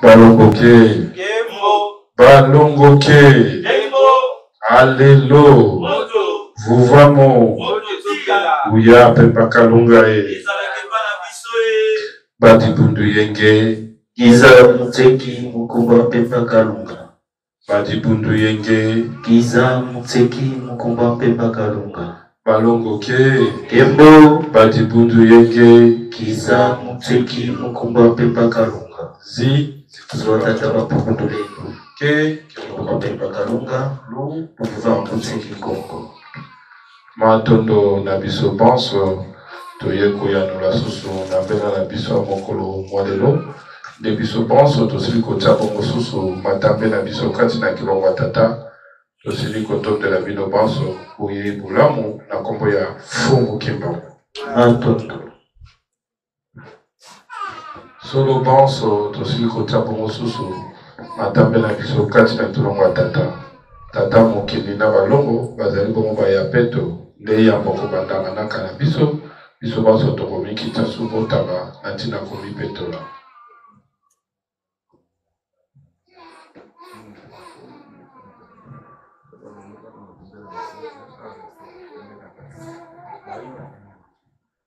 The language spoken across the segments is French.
Balongoke. Balongoke. Allélo. Vuvamo. Uya pepa kalungae. Badibundu yenge. Giza muteki mukumba pepa kalunga. Badibundu yenge. Giza muteki mukumba pepa kalunga. Balongoke. Kembo. Badibundu yenge. Giza muteki mukumba pepa kalunga. Zi. Zwatata bapukunduleko. Ke. Mukumba pepa kalunga. Lu. Mukuva muteki kongo. Matondo na biso banso. Toyeko ya nula susu na bela na biso mokolo mwadelo. De biso banso tosili kotia bongo susu matambe na biso kati na kilongo tata. Tosili kotonde la bino banso kuye bulamu na kombo ya Fumu Kimbangu. Matondo. Solo banso tosili kotia bongo susu matambe na biso kati na kilongo tata. Tata mokili na balongo bazali bongo ba ya peto nde ya moko bandanga na kana biso. Biso banso tokomi kita subo taba na tina komi petola.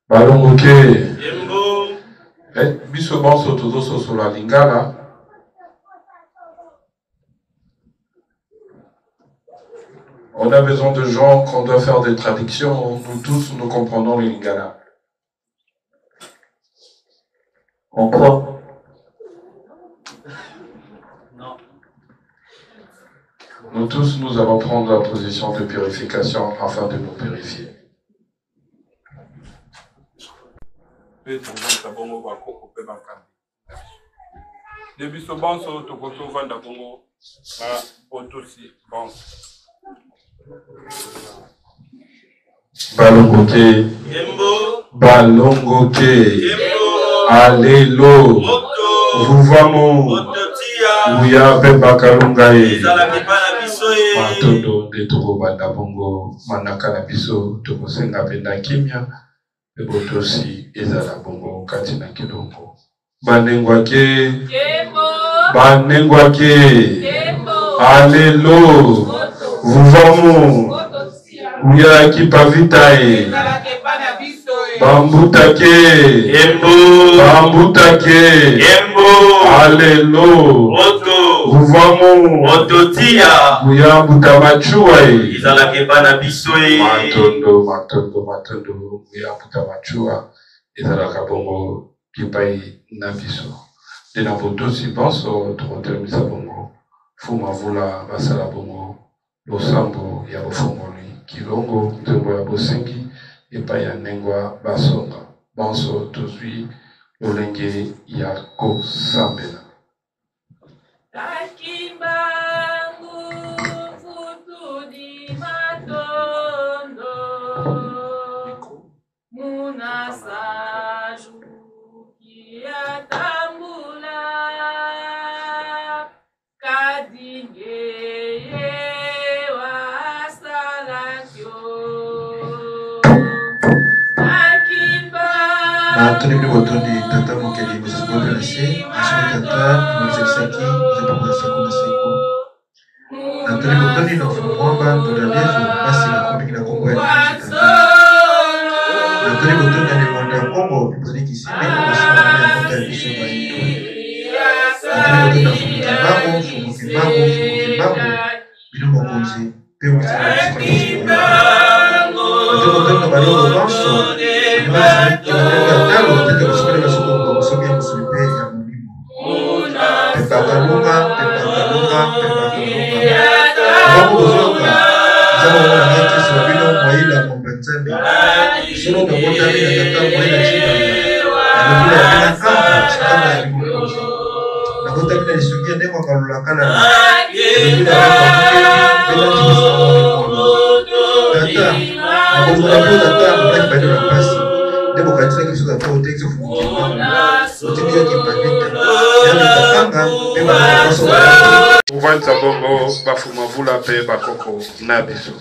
Balongoke. Biso banso tozoso sur la lingala. On a besoin de gens qu'on doit faire des traductions. Nous tous, nous comprenons le lingala. On croit. Non. Nous tous, nous allons prendre la position de purification afin de nous purifier. Balongoke. Balongoke. Allélo. Vuvamo. Uya beba kalungae. Matondo de toko banda bongo. Manaka na biso toko senga benda kimia. Ebotosi ezala bongo katina kidongo. Banengwake. Banengwake. Allélo. Vuvamo. Uya kipavitae. Bambutake. Bambutake. Allélo. Vuvamo. Uya butamachuae. Matondo. Uya butamachua. Ezalaka bongo kipai na biso. Dena botosi banso tokotelemisa bongo. Fuma vula basala bongo. Losambo ya bofongoli. Kilongo ntembo ya bosengi. Epa ya nengwa basonga. Banso tozwi lolenge ya kosambela. Tony Botoni, Tata Mokeli, Moses Bodanese, Monsieur Tata, Moses Saki, Zepapa Sako Seko. Anthony Botoni, no Fumwamba, Dodalevo, Basi na Kombi na Kongo ya Tata. Anthony Botoni, Alimanda Kongo, Bibani Kisime, Basi na Kombi ya Kongo ya Biso Baito. Anthony Botoni, Fumukimbango, Bilo Mokonzi, Pemo Tina Biso Baito. Anthony Botoni, Balongo Banso, Uvanza bongo bafuma vula pe bakoko na biso.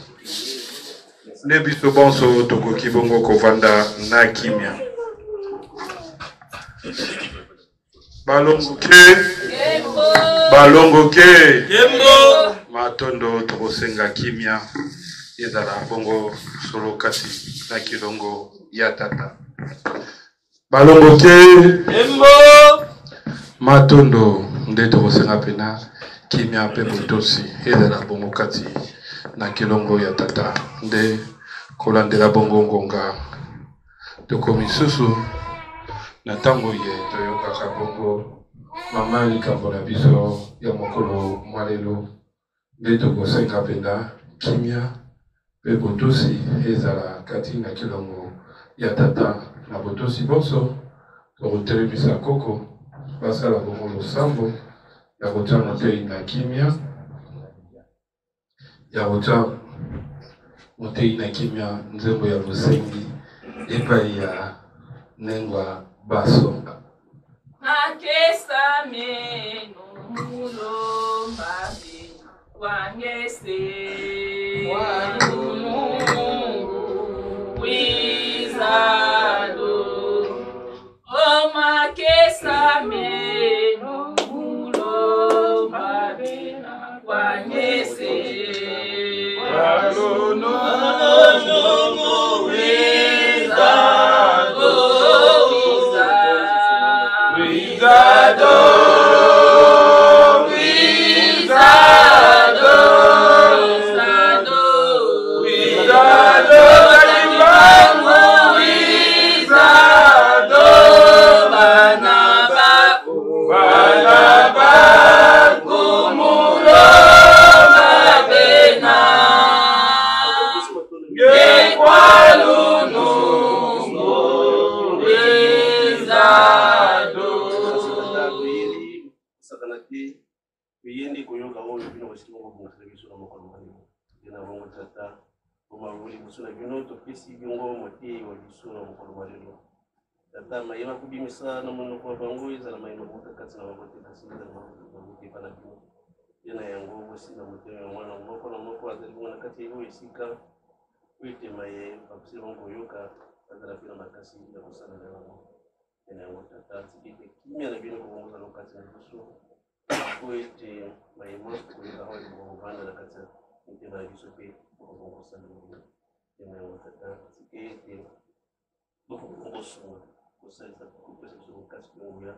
Ne biso bonso tokoki bongo kovanda na kimia. balongoke balongoke matondo tokosenga kimia ezala bongo solo kasi na kilongo ya tata balongoke matondo nde tokosenga pena kimia pe botosi ezala bongo kati na kilongo ya tata nde kolandela bongo ngonga tokomi susu na tango ye toyokaka bongo mama likambo na biso ya mokolo mwalelo nde tokosenga pena kimia pe botosi ezala kati na kilongo ya tata na botosi bonso tokotelemisa koko basala bongo losambo ya kotia motei na kimia ya kotia motei na kimia nzembo ya bosengi epai ya nengwa baso Akesa meno mulo mbabe wangese wizado omakesa meno mulo mbabe wangese walono Tata mayema kubimisa na muno kwa bango izala mayema kutakati na mabote kasida na mabote pana kimo yana yango bosi na mutema mwana moko na moko azali mwana kati hiyo isika wite maye papsi bongo yoka azala pina makasi ya kusana na wango yana yango tata sikite kimya na bino kubongoza lokati na biso wite mayema kuyoka hoi bongo banda na kati mutema na biso pe kubongoza na yana yango tata sikite bongozo kusaisa kupesa kasi kuya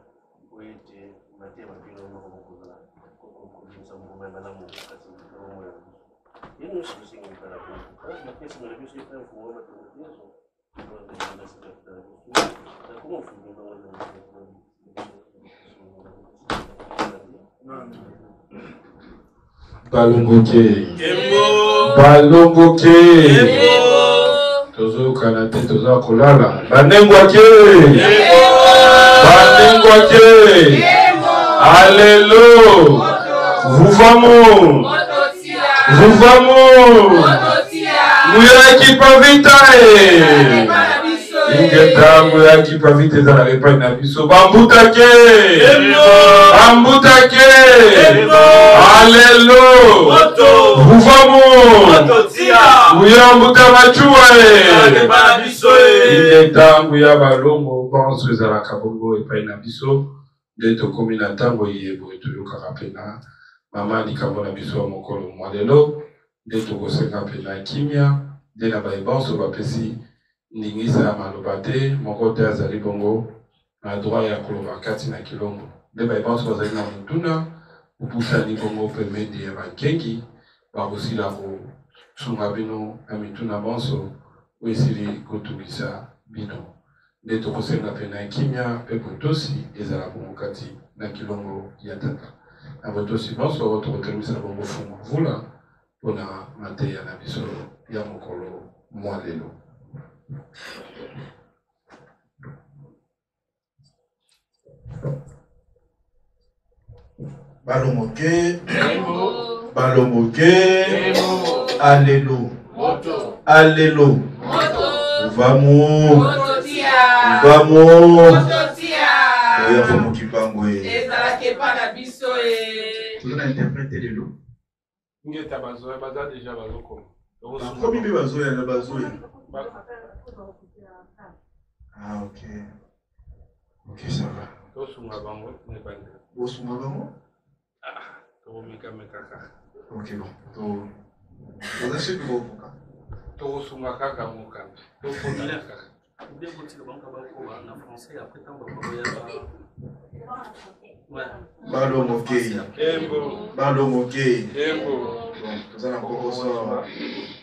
wete matema bino no kukoza kukuza ngoma na lamu kasi ngoma ya yenu sisi ngikala kwa na pesa na biso ita kuona tungezo ndio ndio sasa na kuma fundi ngoma balongoke balongoke tozo kanate tozo kolala banengwa ke alelo vuvamo muyaki pavita ingetango yaki pavita za repa na biso bambutake alelo vuvamo muyambuta machua ingetango ya balongo banso za kabongo epai na biso de to komina tango yebo toyoka pena mama likambo na biso mokolo mwalelo de to kosenga pena kimia de na baibanso bapesi ningisa maloba te moko te azali bongo na droit ya koloba kati na kilongo de baibanso bazali na mutuna upusani bongo pemedi ya bankengi bakosila kosunga bino na mituna banso oesili kotungisa bino nde tokosenga pena kimia pe botosi ezala bongo kati na kilongo ya tata na botosi bonso tokotelemisa bongo fungo mvula mpona mateya na biso ya mokolo mwalelo balongoke alelo alelo vamos oya fomo kipango ezalaki pana biso tozana interprete lelo ngeta bazoya baza deja bazoko komi mpe bazoya na bazoya ok ça va Ok, bon. Vous achetez du gros. Balo Moké. Balo Moké. Nous allons encore ça.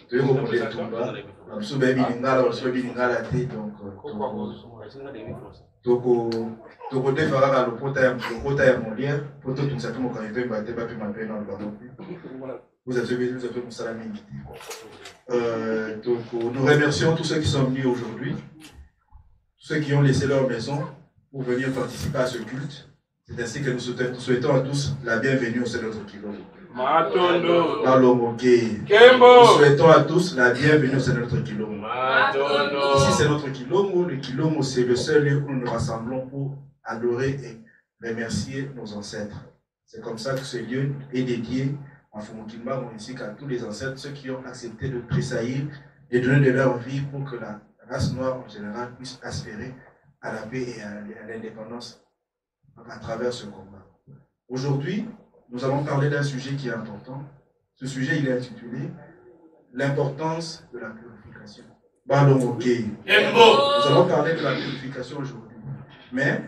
Tu es comme des tombas. Nous baby lingala, nous baby lingala té donc. Donc on fera le quota est mondial pour tout ça comme quand il veut battre pas plus mal dans le ballon. Vous avez mon salamé. Donc nous remercions tous ceux qui sont venus aujourd'hui, tous ceux qui ont laissé leur maison pour venir participer à ce culte. C'est ainsi que nous souhaitons à tous la bienvenue au sein de notre Kilombo. Nous souhaitons à tous la bienvenue au sein de notre Kilombo. Ici c'est notre Kilombo. Le Kilombo c'est le seul lieu où nous nous rassemblons pour adorer et remercier nos ancêtres. C'est comme ça que ce lieu est dédié en Fumukimba, ainsi qu'à tous les ancêtres, ceux qui ont accepté de tressaillir et de donner de leur vie pour que la race noire en général puisse aspirer à la paix et à l'indépendance à travers ce combat. Aujourd'hui, nous allons parler d'un sujet qui est important. Ce sujet, il est intitulé « L'importance de la purification ». Nous allons parler de la purification aujourd'hui. Mais,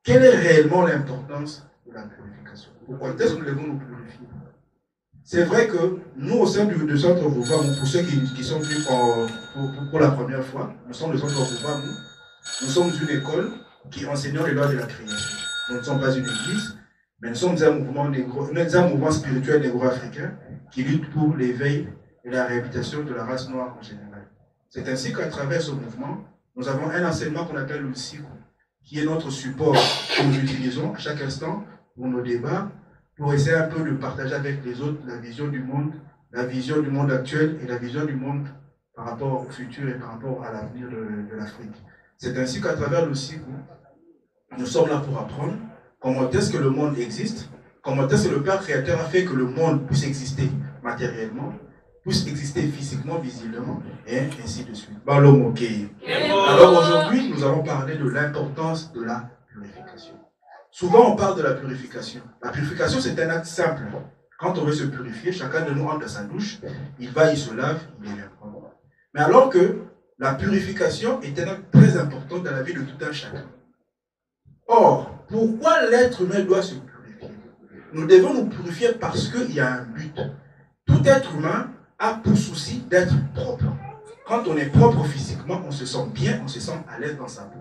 quelle est réellement l'importance de la purification? Pourquoi est-ce que nous devons nous purifier? C'est vrai que nous, au sein du centre Vuvamou, pour ceux qui sont venus pour la première fois, nous sommes le centre Vuvamou, nous sommes une école qui enseigne les lois de la création. Nous ne sommes pas une église, mais nous sommes un mouvement spirituel négro-africain qui lutte pour l'éveil et la réhabilitation de la race noire en général. C'est ainsi qu'à travers ce mouvement, nous avons un enseignement qu'on appelle le SICO, qui est notre support que nous utilisons à chaque instant pour nos débats, pour essayer un peu de partager avec les autres la vision du monde actuel et la vision du monde par rapport au futur et par rapport à l'avenir de l'Afrique. C'est ainsi qu'à travers le cycle, nous sommes là pour apprendre comment est-ce que le monde existe, comment est-ce que le Père Créateur a fait que le monde puisse exister matériellement, puisse exister physiquement, visiblement, et ainsi de suite. Alors aujourd'hui, nous allons parler de l'importance de la purification. Souvent, on parle de la purification. La purification, c'est un acte simple. Quand on veut se purifier, chacun de nous entre dans sa douche, il va, il se lave, il est propre. Mais alors que la purification est un acte très important dans la vie de tout un chacun. Or, pourquoi l'être humain doit se purifier? Nous devons nous purifier parce qu'il y a un but. Tout être humain a pour souci d'être propre. Quand on est propre physiquement, on se sent bien, on se sent à l'aise dans sa peau.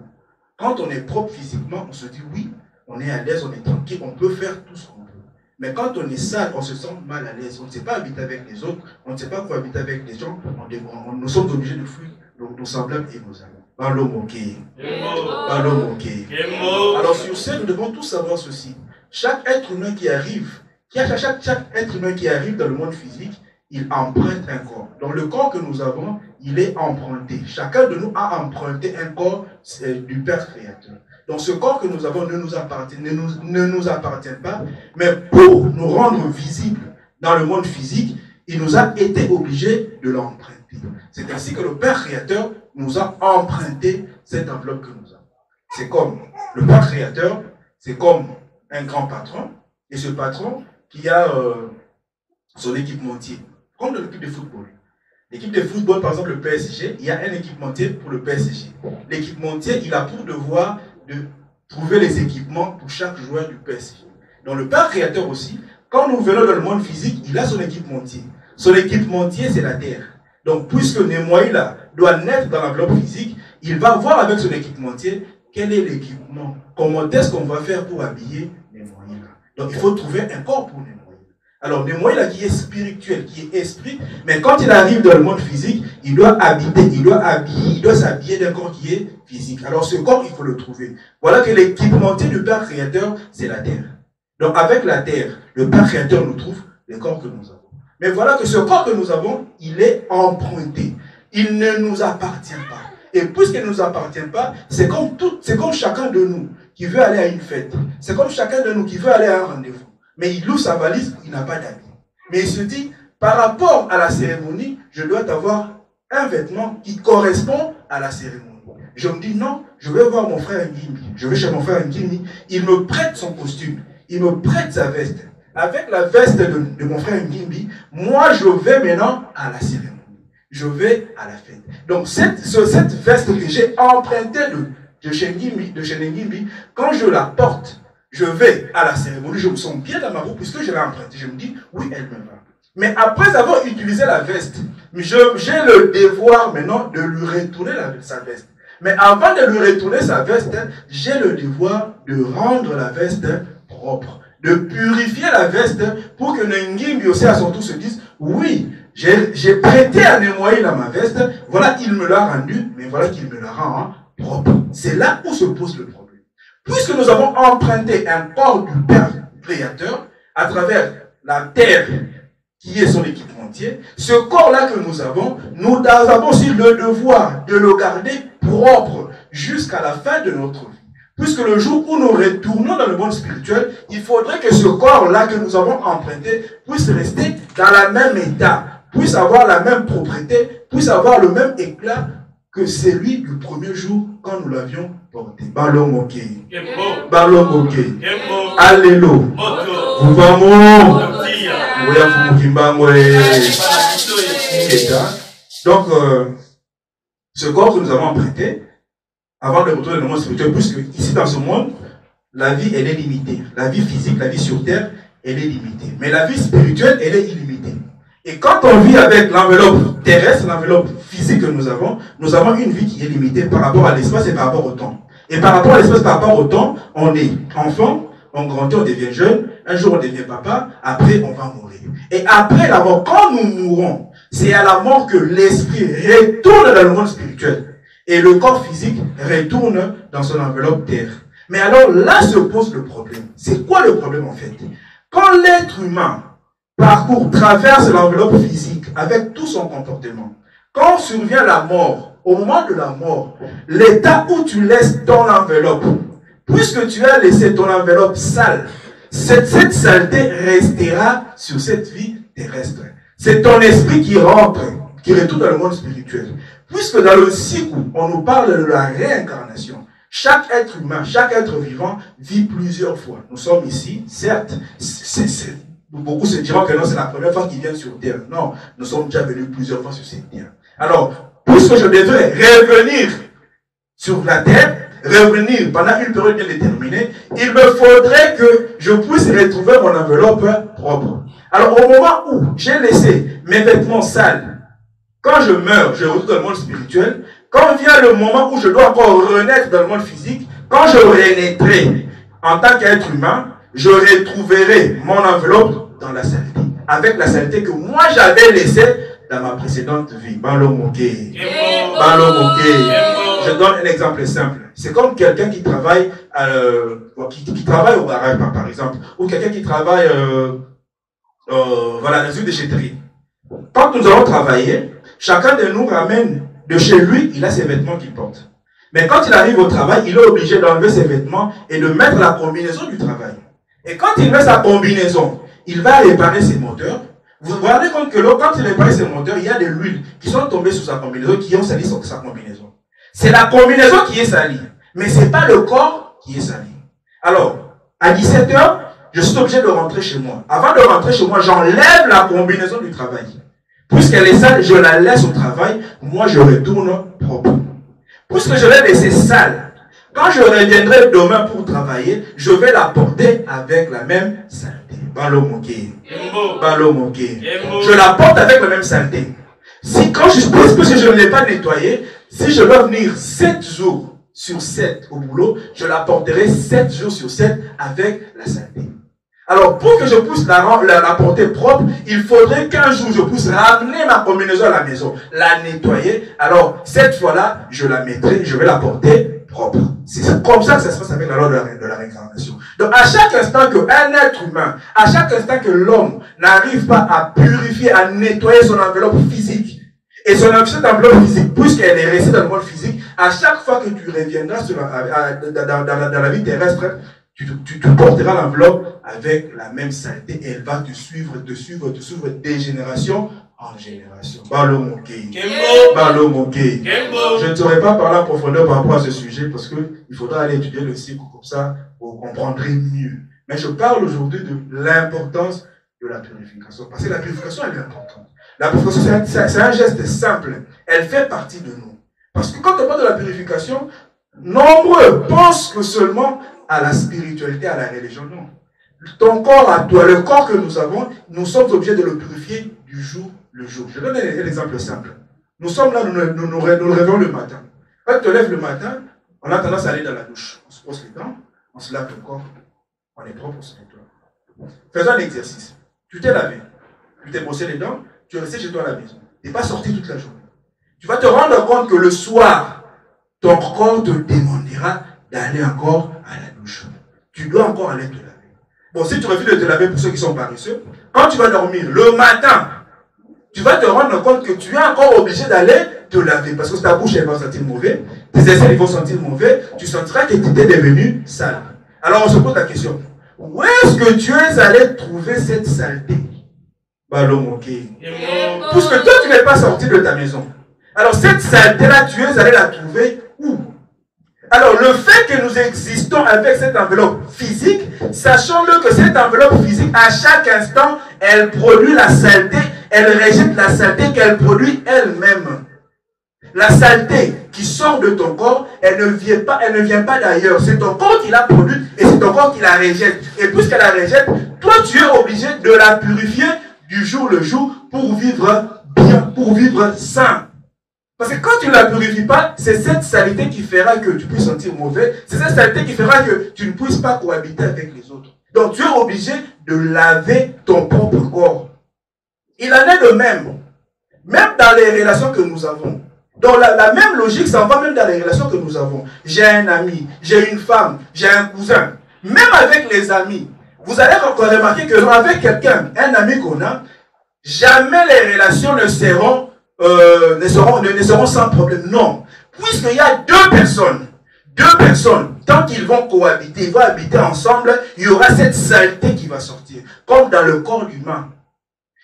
Quand on est propre physiquement, on se dit oui, on est à l'aise, on est tranquille, on peut faire tout ce qu'on veut. Mais quand on est sale, on se sent mal à l'aise. On ne sait pas habiter avec les autres, on ne sait pas cohabiter avec les gens. Nous sommes obligés de fuir nos semblables et nos amis. Alors sur ce, nous devons tous savoir ceci. Chaque être humain qui arrive, chaque être humain qui arrive dans le monde physique, il emprunte un corps. Donc le corps que nous avons, il est emprunté. Chacun de nous a emprunté un corps du Père Créateur. Donc ce corps que nous avons ne nous appartient pas, mais pour nous rendre visibles dans le monde physique, il nous a été obligé de l'emprunter. C'est ainsi que le Père Créateur nous a emprunté cette enveloppe que nous avons. C'est comme le Père Créateur, c'est comme un grand patron, et ce patron qui a son équipementier, comme dans l'équipe de football. L'équipe de football, par exemple le PSG, il y a un équipementier pour le PSG. L'équipementier, il a pour devoir de trouver les équipements pour chaque joueur du PSG. Donc le Père Créateur aussi, quand nous venons dans le monde physique, il a son équipementier. Son équipementier, c'est la terre. Donc puisque Nemoïla doit naître dans l'enveloppe physique, il va voir avec son équipementier quel est l'équipement, comment est-ce qu'on va faire pour habiller Nemoïla. Donc il faut trouver un corps pour Nemoïla. Alors Nemoïla qui est spirituel, qui est esprit, mais quand il arrive dans le monde physique, il doit habiter, il doit s'habiller d'un corps qui est physique. Alors ce corps, il faut le trouver. Voilà que l'équipementier du Père Créateur, c'est la terre. Donc avec la terre, le Père Créateur nous trouve les corps que nous avons. Mais voilà que ce corps que nous avons, il est emprunté. Il ne nous appartient pas. Et puisqu'il ne nous appartient pas, c'est comme chacun de nous qui veut aller à une fête. C'est comme chacun de nous qui veut aller à un rendez-vous. Mais il ouvre sa valise, il n'a pas d'habit. Mais il se dit, par rapport à la cérémonie, je dois avoir un vêtement qui correspond à la cérémonie. Je me dis non, je vais voir mon frère Ngimbi. Je vais chez mon frère Ngimbi. Il me prête son costume. Il me prête sa veste. Avec la veste de mon frère Ngimbi, moi je vais maintenant à la cérémonie. Je vais à la fête. Donc cette veste que j'ai empruntée de chez Ngimbi, quand je la porte, je vais à la cérémonie, je me sens bien dans ma roue puisque je l'ai empruntée. Je me dis, oui, elle me va. Mais après avoir utilisé la veste, j'ai le devoir maintenant de lui retourner sa veste. Mais avant de lui retourner sa veste, j'ai le devoir de rendre la veste propre, de purifier la veste pour que Ngimbi aussi à son tour se dise, oui, j'ai prêté à nettoyer dans ma veste, voilà, il me l'a rendu, mais voilà qu'il me la rend propre. C'est là où se pose le problème. Puisque nous avons emprunté un corps du Père Créateur à travers la terre qui est son équipementier, ce corps-là que nous avons aussi le devoir de le garder propre jusqu'à la fin de notre vie. Puisque le jour où nous retournons dans le monde spirituel, il faudrait que ce corps-là que nous avons emprunté puisse rester dans le même état, puisse avoir la même propriété, puisse avoir le même éclat que celui du premier jour quand nous l'avions porté. Ballon ok. Ballon ok. Alléluia. Vous donc, ce corps que nous avons emprunté, avant de retourner dans le monde spirituel, puisque ici dans ce monde, la vie elle est limitée. La vie physique, la vie sur terre, elle est limitée. Mais la vie spirituelle, elle est illimitée. Et quand on vit avec l'enveloppe terrestre, l'enveloppe physique que nous avons une vie qui est limitée par rapport à l'espace et par rapport au temps. Et par rapport à l'espace, par rapport au temps, on est enfant, on grandit, on devient jeune, un jour on devient papa, après on va mourir. Et après la mort, quand nous mourons, c'est à la mort que l'esprit retourne dans le monde spirituel. Et le corps physique retourne dans son enveloppe terre. Mais alors là se pose le problème. C'est quoi le problème en fait? Quand l'être humain traverse l'enveloppe physique avec tout son comportement, quand survient la mort, au moment de la mort, l'état où tu laisses ton enveloppe, puisque tu as laissé ton enveloppe sale, cette saleté restera sur cette vie terrestre. C'est ton esprit qui rentre, qui retourne dans le monde spirituel. Puisque dans le cycle, on nous parle de la réincarnation. Chaque être humain, chaque être vivant vit plusieurs fois. Nous sommes ici, certes, beaucoup se diront que non, c'est la première fois qu'ils viennent sur terre. Non, nous sommes déjà venus plusieurs fois sur cette terre. Alors, puisque je devrais revenir sur la terre, revenir pendant une période bien déterminée, il me faudrait que je puisse retrouver mon enveloppe propre. Alors, au moment où j'ai laissé mes vêtements sales, quand je meurs, je retourne dans le monde spirituel. Quand vient le moment où je dois encore renaître dans le monde physique, quand je renaîtrai en tant qu'être humain, je retrouverai mon enveloppe dans la saleté. Avec la saleté que moi j'avais laissée dans ma précédente vie. Je donne un exemple simple. C'est comme quelqu'un qui travaille qui travaille au garage, par exemple, ou quelqu'un qui travaille dans une déchetterie. Quand nous allons travailler, chacun de nous ramène de chez lui, il a ses vêtements qu'il porte. Mais quand il arrive au travail, il est obligé d'enlever ses vêtements et de mettre la combinaison du travail. Et quand il met sa combinaison, il va réparer ses moteurs. Vous vous rendez compte que quand il répare ses moteurs, il y a de l'huile qui sont tombées sur sa combinaison, qui ont sali sa combinaison. C'est la combinaison qui est salie, mais ce n'est pas le corps qui est sali. Alors, à 17 h, je suis obligé de rentrer chez moi. Avant de rentrer chez moi, j'enlève la combinaison du travail. Puisqu'elle est sale, je la laisse au travail, moi je retourne propre. Puisque je l'ai laissée sale, quand je reviendrai demain pour travailler, je vais la porter avec la même saleté. Je la porte avec la même saleté. Puisque je ne l'ai pas nettoyée, si je dois venir 7 jours sur 7 au boulot, je la porterai 7 jours sur 7 avec la saleté. Alors, pour que je puisse la porter propre, il faudrait qu'un jour je puisse ramener ma combinaison à la maison, la nettoyer. Alors, cette fois-là, je la mettrai, je vais la porter propre. C'est comme ça que ça se passe avec la loi de la réincarnation. Donc, à chaque instant qu'un être humain, à chaque instant que l'homme n'arrive pas à purifier, à nettoyer son enveloppe physique, et son enveloppe physique, puisqu'elle est restée dans le monde physique, à chaque fois que tu reviendras dans la vie terrestre, tu porteras l'enveloppe avec la même saleté et elle va te suivre des générations en génération. Balo Moké. Kembo. Balo Moké. Kembo. Je ne saurais pas parler en profondeur par rapport à ce sujet parce qu'il faudra aller étudier le cycle comme ça, vous comprendrez mieux. Mais je parle aujourd'hui de l'importance de la purification. Parce que la purification, elle est importante. La purification, c'est un geste simple. Elle fait partie de nous. Parce que quand on parle de la purification, nombreux pensent que seulement à la spiritualité, à la religion. Non. Ton corps à toi, le corps que nous avons, nous sommes obligés de le purifier du jour le jour. Je donne un exemple simple. Nous sommes là, nous nous réveillons le matin. Quand tu te lèves le matin, on a tendance à aller dans la douche. On se brosse les dents, on se lave le corps, on est propre, on se nettoie. Faisons un exercice. Tu t'es lavé, tu t'es brossé les dents, tu es resté chez toi à la maison. Tu n'es pas sorti toute la journée. Tu vas te rendre compte que le soir, ton corps te demandera d'aller encore à la douche. Tu dois encore aller te laver. Bon, si tu refuses de te laver pour ceux qui sont paresseux, quand tu vas dormir le matin, tu vas te rendre compte que tu es encore obligé d'aller te laver parce que ta bouche elle va sentir mauvais, tes aisselles vont sentir mauvais, tu sentiras que tu es devenu sale. Alors on se pose la question, où est-ce que tu es allé trouver cette saleté? Puisque toi tu n'es pas sorti de ta maison. Alors cette saleté-là, tu es allé la trouver où? Alors le fait que nous existons avec cette enveloppe physique, sachons-le que cette enveloppe physique, à chaque instant, elle produit la saleté, elle rejette la saleté qu'elle produit elle-même. La saleté qui sort de ton corps, elle ne vient pas d'ailleurs. C'est ton corps qui l'a produite et c'est ton corps qui la rejette. Et puisqu'elle la rejette, toi tu es obligé de la purifier du jour le jour pour vivre bien, pour vivre sain. Parce que quand tu ne la purifies pas, c'est cette saleté qui fera que tu puisses sentir mauvais. C'est cette saleté qui fera que tu ne puisses pas cohabiter avec les autres. Donc tu es obligé de laver ton propre corps. Il en est de même. Même dans les relations que nous avons. Donc la même logique s'en va même dans les relations que nous avons. J'ai un ami, j'ai une femme, j'ai un cousin. Même avec les amis. Vous allez encore remarquer qu'avec quelqu'un, un ami qu'on a, jamais les relations ne seront sans problème. Non. Puisqu'il y a deux personnes, tant qu'ils vont cohabiter, ils vont habiter ensemble, il y aura cette saleté qui va sortir. Comme dans le corps humain.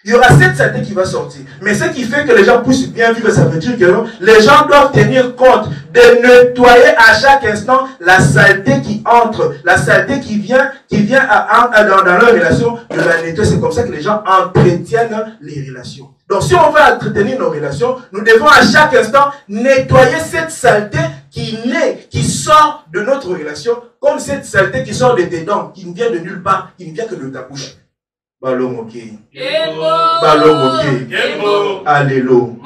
Il y aura cette saleté qui va sortir. Mais ce qui fait que les gens puissent bien vivre, ça veut dire que les gens doivent tenir compte de nettoyer à chaque instant la saleté qui entre, la saleté qui vient dans leur relation, de la nettoyer. C'est comme ça que les gens entretiennent les relations. Donc si on veut entretenir nos relations, nous devons à chaque instant nettoyer cette saleté qui sort de notre relation, comme cette saleté qui sort de tes dents, qui ne vient de nulle part, qui ne vient que de ta bouche. Balomoké. Balomoké. Allélo.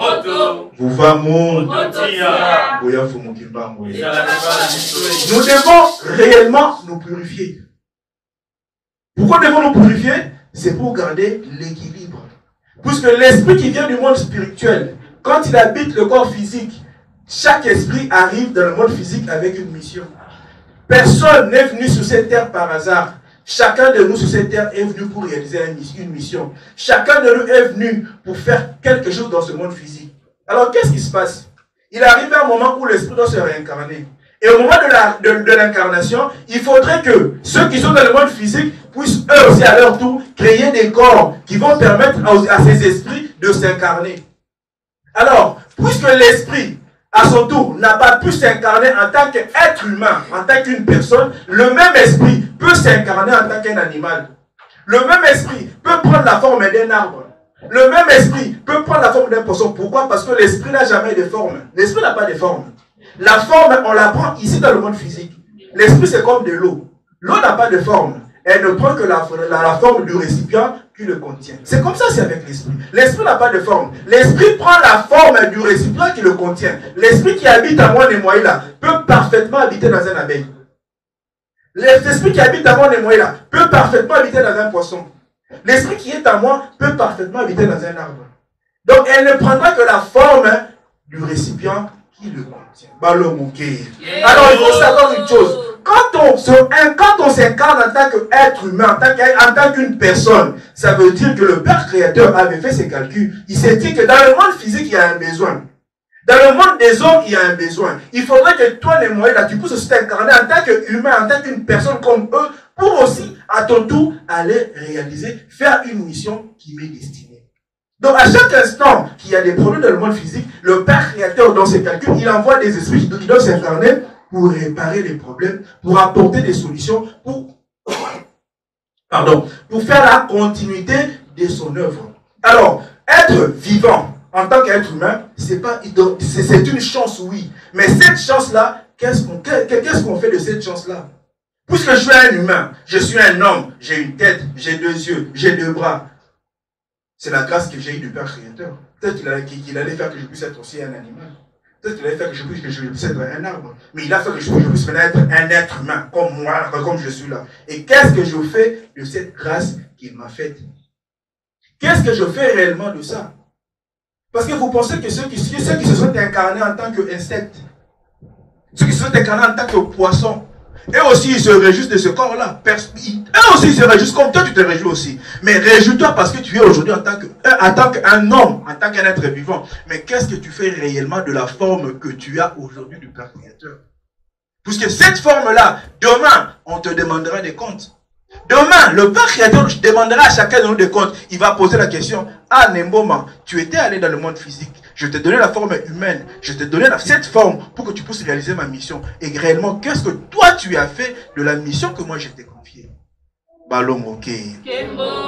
Vous va mon. Nous devons réellement nous purifier. Pourquoi devons-nous purifier? C'est pour garder l'équilibre. Puisque l'esprit qui vient du monde spirituel, quand il habite le corps physique, chaque esprit arrive dans le monde physique avec une mission. Personne n'est venu sur cette terre par hasard. Chacun de nous sur cette terre est venu pour réaliser une mission. Chacun de nous est venu pour faire quelque chose dans ce monde physique. Alors qu'est-ce qui se passe? Il arrive un moment où l'esprit doit se réincarner. Et au moment de l'incarnation, il faudrait que ceux qui sont dans le monde physique puissent eux aussi à leur tour créer des corps qui vont permettre à ces esprits de s'incarner. Alors, puisque l'esprit, à son tour, n'a pas pu s'incarner en tant qu'être humain, en tant qu'une personne, le même esprit peut s'incarner en tant qu'un animal. Le même esprit peut prendre la forme d'un arbre. Le même esprit peut prendre la forme d'un poisson. Pourquoi? Parce que l'esprit n'a jamais de forme. L'esprit n'a pas de forme. La forme, on la prend ici dans le monde physique. L'esprit, c'est comme de l'eau. L'eau n'a pas de forme. Elle ne prend que la forme du récipient qui le contient. C'est comme ça, c'est avec l'esprit. L'esprit n'a pas de forme. L'esprit prend la forme du récipient qui le contient. L'esprit qui habite à moi et moi là peut parfaitement habiter dans un abeille. L'esprit qui habite à moi et moi là peut parfaitement habiter dans un poisson. L'esprit qui est à moi peut parfaitement habiter dans un arbre. Donc elle ne prendra que la forme du récipient qui le contient. Alors il faut savoir une chose. Quand on s'incarne en tant qu'être humain, en tant qu'une personne, ça veut dire que le Père Créateur avait fait ses calculs. Il s'est dit que dans le monde physique, il y a un besoin. Dans le monde des hommes, il y a un besoin. Il faudrait que toi, les moyens, là, tu puisses aussi t'incarner en tant qu'humain, en tant qu'une personne comme eux, pour aussi, à ton tour, aller réaliser, faire une mission qui m'est destinée. Donc à chaque instant qu'il y a des problèmes dans le monde physique, le Père Créateur dans ses calculs, il envoie des esprits qui doivent s'incarner pour réparer les problèmes, pour apporter des solutions, pour faire la continuité de son œuvre. Alors, être vivant en tant qu'être humain, c'est une chance, oui. Mais cette chance-là, qu'est-ce qu'on fait de cette chance-là? Puisque je suis un humain, je suis un homme, j'ai une tête, j'ai 2 yeux, j'ai 2 bras. C'est la grâce que j'ai eue du Père Créateur. Peut-être qu'il allait faire que je puisse être aussi un animal. Peut-être qu'il allait faire que je puisse être un arbre. Mais il a fait que je puisse maintenant être un être humain, comme moi, comme je suis là. Et qu'est-ce que je fais de cette grâce qu'il m'a faite? Qu'est-ce que je fais réellement de ça? Parce que vous pensez que ceux qui se sont incarnés en tant qu'insectes, ceux qui se sont incarnés en tant que poissons, eux aussi ils se réjouissent de ce corps-là. Eux aussi ils se réjouissent comme toi tu te réjouis aussi. Mais réjouis-toi parce que tu es aujourd'hui en tant qu'un homme, en tant qu'un être vivant. Mais qu'est-ce que tu fais réellement de la forme que tu as aujourd'hui du Père Créateur? Puisque cette forme-là, demain, on te demandera des comptes. Demain, le Père Créateur demandera à chacun de nous des comptes. Il va poser la question, ah Nemboma, tu étais allé dans le monde physique. Je t'ai donné la forme humaine. Je t'ai donné cette forme pour que tu puisses réaliser ma mission. Et réellement, qu'est-ce que toi tu as fait de la mission que moi je t'ai confiée? Balomoké.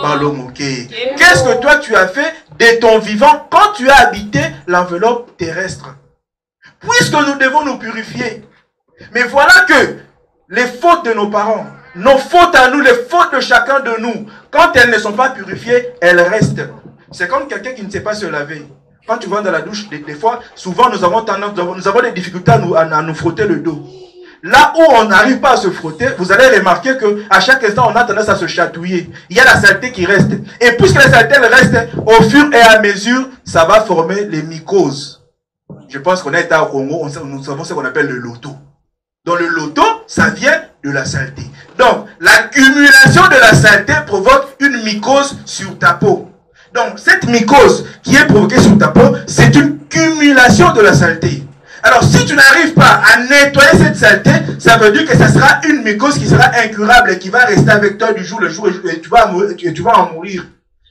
Balomoké. Qu'est-ce que toi tu as fait de ton vivant quand tu as habité l'enveloppe terrestre? Puisque nous devons nous purifier. Mais voilà que les fautes de nos parents, nos fautes à nous, les fautes de chacun de nous, quand elles ne sont pas purifiées, elles restent. C'est comme quelqu'un qui ne sait pas se laver. Quand tu vas dans la douche, des fois, souvent nous avons des difficultés à nous frotter le dos. Là où on n'arrive pas à se frotter, vous allez remarquer qu'à chaque instant, on a tendance à se chatouiller. Il y a la saleté qui reste. Et puisque la saleté reste, au fur et à mesure, ça va former les mycoses. Je pense qu'on est au Congo, nous savons ce qu'on appelle le loto. Donc le loto, ça vient de la saleté. Donc, l'accumulation de la saleté provoque une mycose sur ta peau. Donc, cette mycose qui est provoquée sur ta peau, c'est une cumulation de la saleté. Alors, si tu n'arrives pas à nettoyer cette saleté, ça veut dire que ça sera une mycose qui sera incurable et qui va rester avec toi du jour le jour et tu vas en mourir.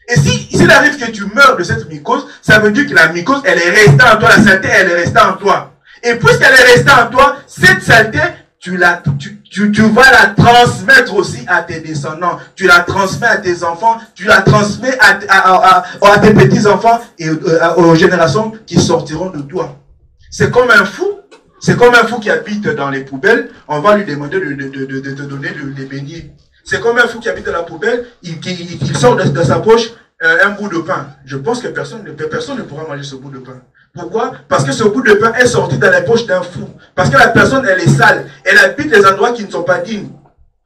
Et s'il arrive que tu meurs de cette mycose, ça veut dire que la mycose, elle est restée en toi, la saleté, elle est restée en toi. Et puisqu'elle est restée en toi, cette saleté, tu vas la transmettre aussi à tes descendants. Tu la transmets à tes enfants. Tu la transmets à tes petits-enfants et aux générations qui sortiront de toi. C'est comme un fou. C'est comme un fou qui habite dans les poubelles. On va lui demander de te donner les beignets. C'est comme un fou qui habite dans la poubelle. Il sort de sa poche un bout de pain. Je pense que personne ne pourra manger ce bout de pain. Pourquoi? Parce que ce bout de pain est sorti dans la poche d'un fou. Parce que la personne, elle est sale. Elle habite les endroits qui ne sont pas dignes.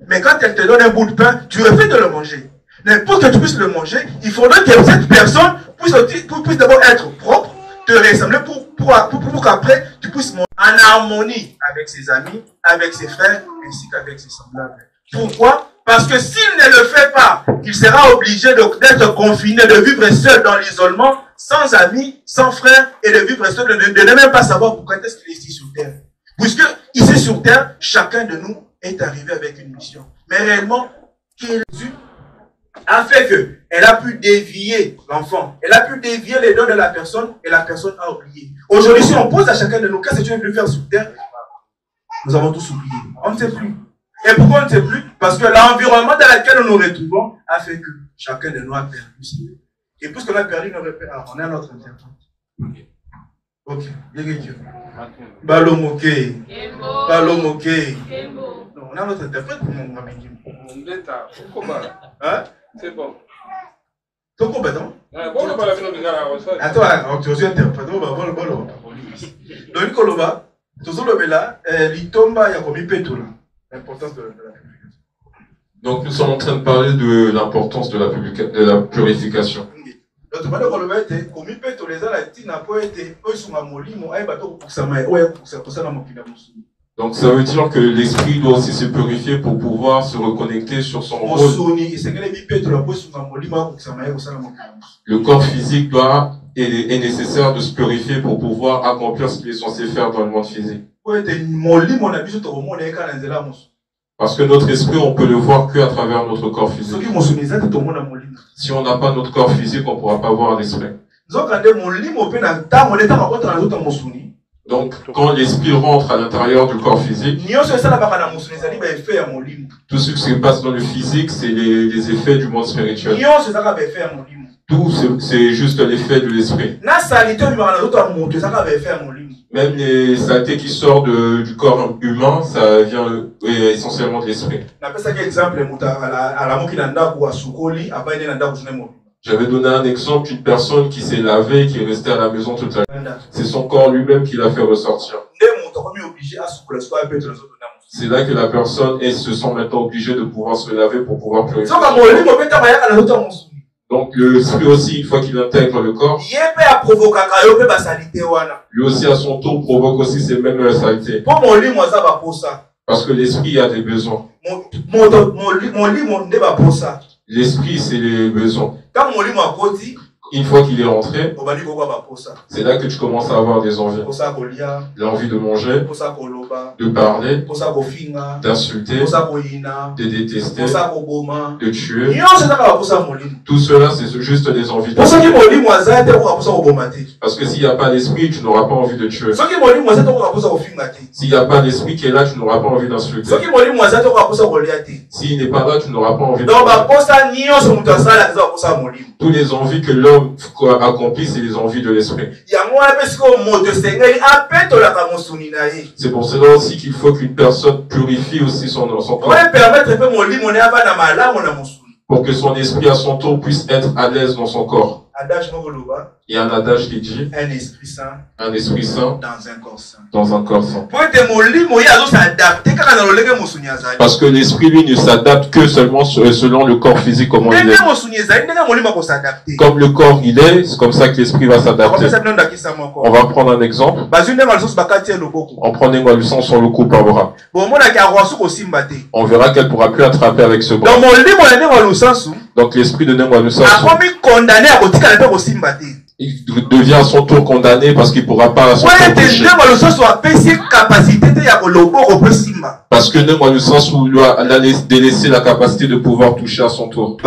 Mais quand elle te donne un bout de pain, tu refuses de le manger. Mais pour que tu puisses le manger, il faudrait que cette personne puisse d'abord être propre, te ressembler pour qu'après, tu puisses manger en harmonie avec ses amis, avec ses frères, ainsi qu'avec ses semblables. Pourquoi? Parce que s'il ne le fait pas, il sera obligé d'être confiné, de vivre seul dans l'isolement, sans amis, sans frères, et de vivre seul, de ne même pas savoir pourquoi est-ce qu'il est ici sur terre. Puisque ici sur terre, chacun de nous est arrivé avec une mission. Mais réellement, Jésus a fait qu'elle a pu dévier l'enfant. Elle a pu dévier les dons de la personne, et la personne a oublié. Aujourd'hui, si on pose à chacun de nous, qu'est-ce que tu es venu faire sur terre? Nous avons tous oublié. On ne sait plus. Et pourquoi on ne sait plus? Parce que l'environnement dans lequel nous nous retrouvons a fait que chacun de nous a perdu. Et puisqu'on a perdu nos repères, on a notre interprète. Ok. Balomoké. Balomoké. Non, on a notre interprète pour mon ami. Hein? C'est bon. T'es compétent? Attends, tu es interprète. Donc, Koloba, tu es là, l'Itomba, il y a combien de pétoules? L'importance de la purification. Donc nous sommes en train de parler de l'importance de la purification. Donc ça veut dire que l'esprit doit aussi se purifier pour pouvoir se reconnecter sur son rôle. Le corps physique est nécessaire de se purifier pour pouvoir accomplir ce qu'il est censé faire dans le monde physique. Parce que notre esprit, on peut le voir qu'à travers notre corps physique. Si on n'a pas notre corps physique, on ne pourra pas voir l'esprit. Donc, quand l'esprit rentre à l'intérieur du corps physique, tout ce qui se passe dans le physique, c'est les effets du monde spirituel. Tout, c'est juste l'effet de l'esprit. Même les saletés qui sortent du corps humain, ça vient essentiellement de l'esprit. J'avais donné un exemple d'une personne qui s'est lavée, qui est restée à la maison toute la journée. C'est son corps lui-même qui l'a fait ressortir. C'est là que la personne se sent maintenant obligée de pouvoir se laver pour pouvoir purifier. Donc l'esprit aussi, une fois qu'il intègre le corps, lui aussi à son tour provoque aussi ces mêmes saletés. Parce que l'esprit a des besoins. L'esprit, c'est les besoins. Une fois qu'il est rentré, c'est là que tu commences à avoir des envies. L'envie de manger, de parler, d'insulter, de détester, de tuer. Tout cela, c'est juste des envies. Parce que s'il n'y a pas d'esprit, tu n'auras pas envie de tuer. S'il n'y a pas d'esprit qui est là, tu n'auras pas envie d'insulter. S'il n'est pas là, tu n'auras pas envie de toutes les envies que l'homme accomplit, c'est les envies de l'esprit. C'est pour cela aussi qu'il faut qu'une personne purifie aussi son corps. Pour que son esprit à son tour puisse être à l'aise dans son corps. Il y a un adage qui dit un esprit saint dans un corps saint. Parce que l'esprit, lui, ne s'adapte que seulement selon le corps physique, comment il est. Comme le corps il est, c'est comme ça que l'esprit va s'adapter. On va prendre un exemple. On prend une leçon sur le coup par bras. On verra qu'elle ne pourra plus attraper avec ce bras. Donc l'esprit de Nengwalusansu, il devient à son tour condamné parce qu'il ne pourra pas à son tour toucher. Parce que Nengwalusansu lui a délaissé la capacité de pouvoir toucher à son tour.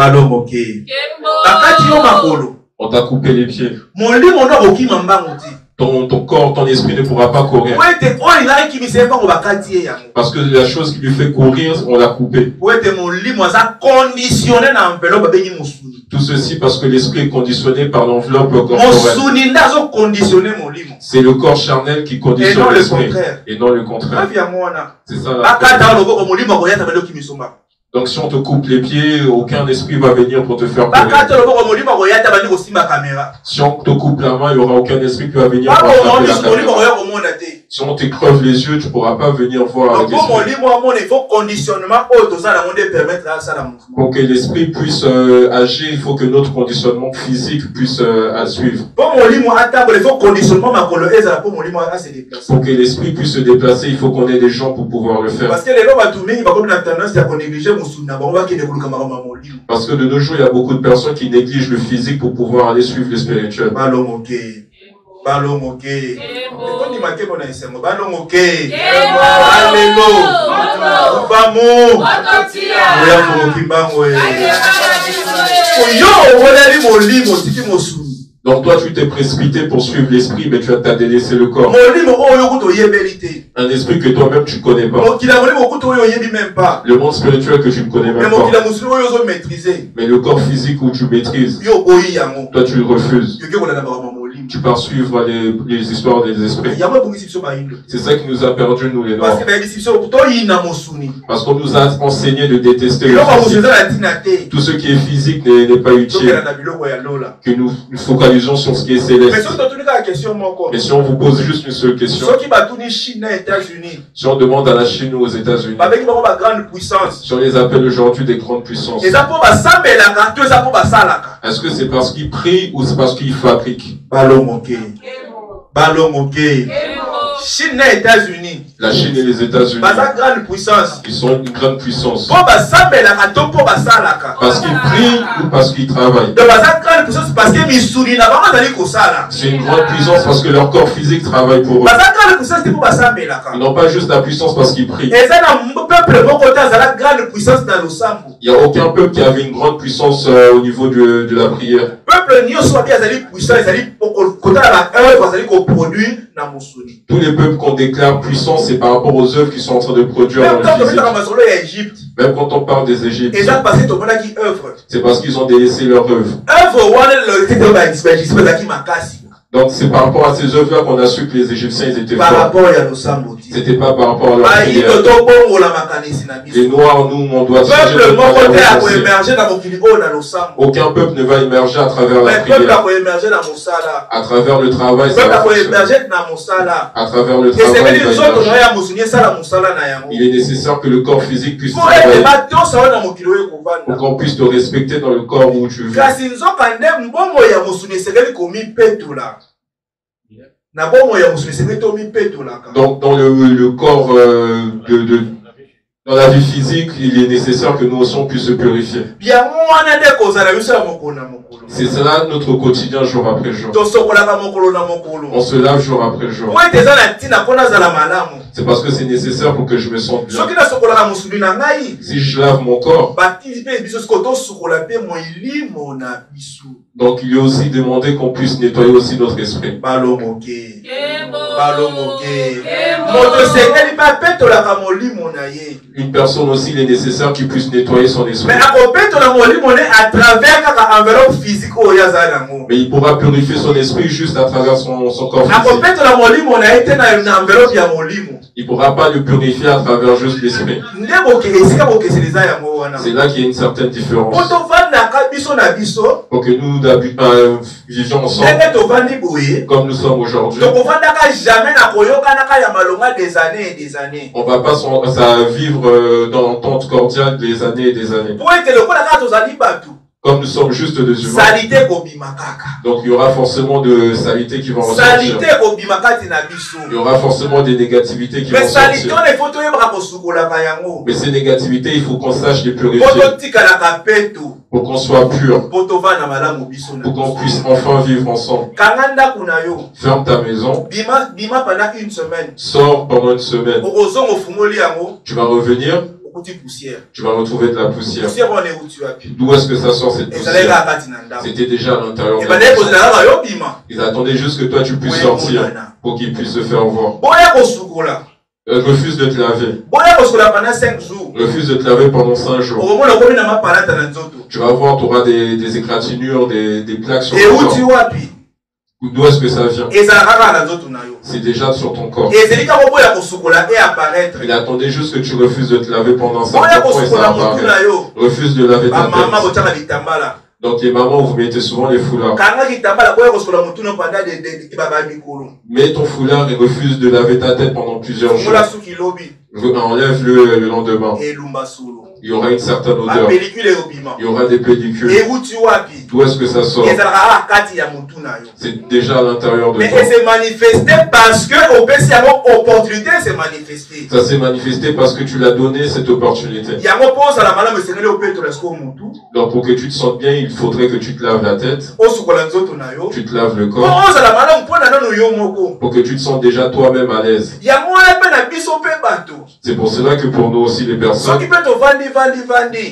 On t'a coupé les pieds. Ton corps, ton esprit ne pourra pas courir. Parce que la chose qui lui fait courir, on l'a coupé. Tout ceci parce que l'esprit est conditionné par l'enveloppe corporelle. C'est le corps charnel qui conditionne l'esprit. Et non le contraire. C'est ça la Donc si on te coupe les pieds, aucun esprit va venir pour te faire courir. Si on te coupe la main, il n'y aura aucun esprit qui va venir pour attraper la caméra. Si on t'écreve les yeux, tu ne pourras pas venir voir avec l'esprit. Pour que l'esprit puisse agir, il faut que notre conditionnement physique puisse suivre. Pour que l'esprit puisse se déplacer, il faut qu'on ait des gens pour pouvoir le faire. Parce que de nos jours, il y a beaucoup de personnes qui négligent le physique pour pouvoir aller suivre le spirituel. Donc toi tu t'es précipité pour suivre l'esprit, mais tu as délaissé le corps. Un esprit que toi-même tu ne connais pas. Le monde spirituel que tu ne connais même pas. Mais le corps physique où tu maîtrises, toi tu le refuses. Tu pars suivre les histoires des esprits. C'est ça qui nous a perdu, nous les Noirs. Parce qu'on nous a enseigné de détester le physique. Tout ce qui est physique n'est pas utile. Que nous focalisons sur ce qui est céleste. Mais si on vous pose juste une seule question, si on demande à la Chine ou aux États-Unis, si on les appelle aujourd'hui des grandes puissances, est-ce que c'est parce qu'ils prient ou c'est parce qu'ils fabriquent? Chine et États-Unis. La Chine et les États-Unis. Ils sont une grande puissance. Parce qu'ils prient ou parce qu'ils travaillent. C'est une grande puissance parce que leur corps physique travaille pour eux. Ils n'ont pas juste la puissance parce qu'ils prient. la grande puissance dans le sambo. Il n'y a aucun peuple qui avait une grande puissance au niveau de la prière. Peuple n'y soit bien puissant, côté la œuvre, ils produire dans mon souvenir. Tous les peuples qu'on déclare puissants, c'est par rapport aux œuvres qu'ils sont en train de produire Même dans le physique. Égypte. Même quand on parle des Égyptiens, c'est parce qu'ils ont délaissé leur œuvre. Donc c'est par rapport à ces œuvres-là qu'on a su que les Égyptiens ils étaient forts. C'était pas par rapport à leur prière. Les Noirs, nous, on doit changer de aucun peuple ne va émerger à travers la prière. À travers le travail, ça va à travers le travail, il est nécessaire que le corps physique puisse travailler pour qu'on puisse te respecter dans le corps où tu vis. Donc dans le corps dans la vie physique, il est nécessaire que nous aussi on puisse se purifier. C'est cela notre quotidien jour après jour. On se lave jour après jour. C'est parce que c'est nécessaire pour que je me sente bien. Si je lave mon corps, donc il est aussi demandé qu'on puisse nettoyer aussi notre esprit. Une personne aussi, il est nécessaire qu'il puisse nettoyer son esprit. Mais il pourra purifier son esprit juste à travers son corps physique. Il ne pourra pas le purifier à travers juste l'esprit. C'est là qu'il y a une certaine différence. Pour que nous vivions ensemble comme nous sommes aujourd'hui. On ne va pas vivre dans l'entente cordiale des années et des années. Comme nous sommes juste des humains. Donc il y aura forcément de salité qui vont ressortir. Il y aura forcément des négativités qui vont sortir. Mais ces négativités, il faut qu'on sache les purifier. Pour qu'on soit pur. Pour qu'on puisse enfin vivre ensemble. Ferme ta maison. Sors pendant une semaine. Tu vas revenir. Tu vas retrouver de la poussière. D'où est-ce que ça sort cette poussière? C'était déjà à l'intérieur de la maison. Ils attendaient juste que toi tu puisses sortir pour qu'ils puissent se faire voir. Refuse de te laver. Refuse de te laver pendant 5 jours. Tu vas voir, tu auras des égratignures, des plaques sur ton corps. D'où est-ce que ça vient? C'est déjà sur ton corps. Il attendait juste que tu refuses de te laver pendant 5 jours et ça apparaît. Refuse de laver ta tête. Donc les mamans, vous mettez souvent les foulards. Mets ton foulard et refuse de laver ta tête pendant plusieurs jours. Enlève-le le lendemain. Il y aura une certaine odeur. Il y aura des pellicules. D'où est-ce que ça sort? C'est déjà à l'intérieur de toi. Mais c'est manifesté parce que opportunité s'est manifestée. Ça s'est manifesté parce que tu l'as donné cette opportunité. Donc pour que tu te sentes bien, il faudrait que tu te laves la tête. Tu te laves le corps. Pour que tu te sentes déjà toi-même à l'aise. C'est pour cela que pour nous aussi les personnes,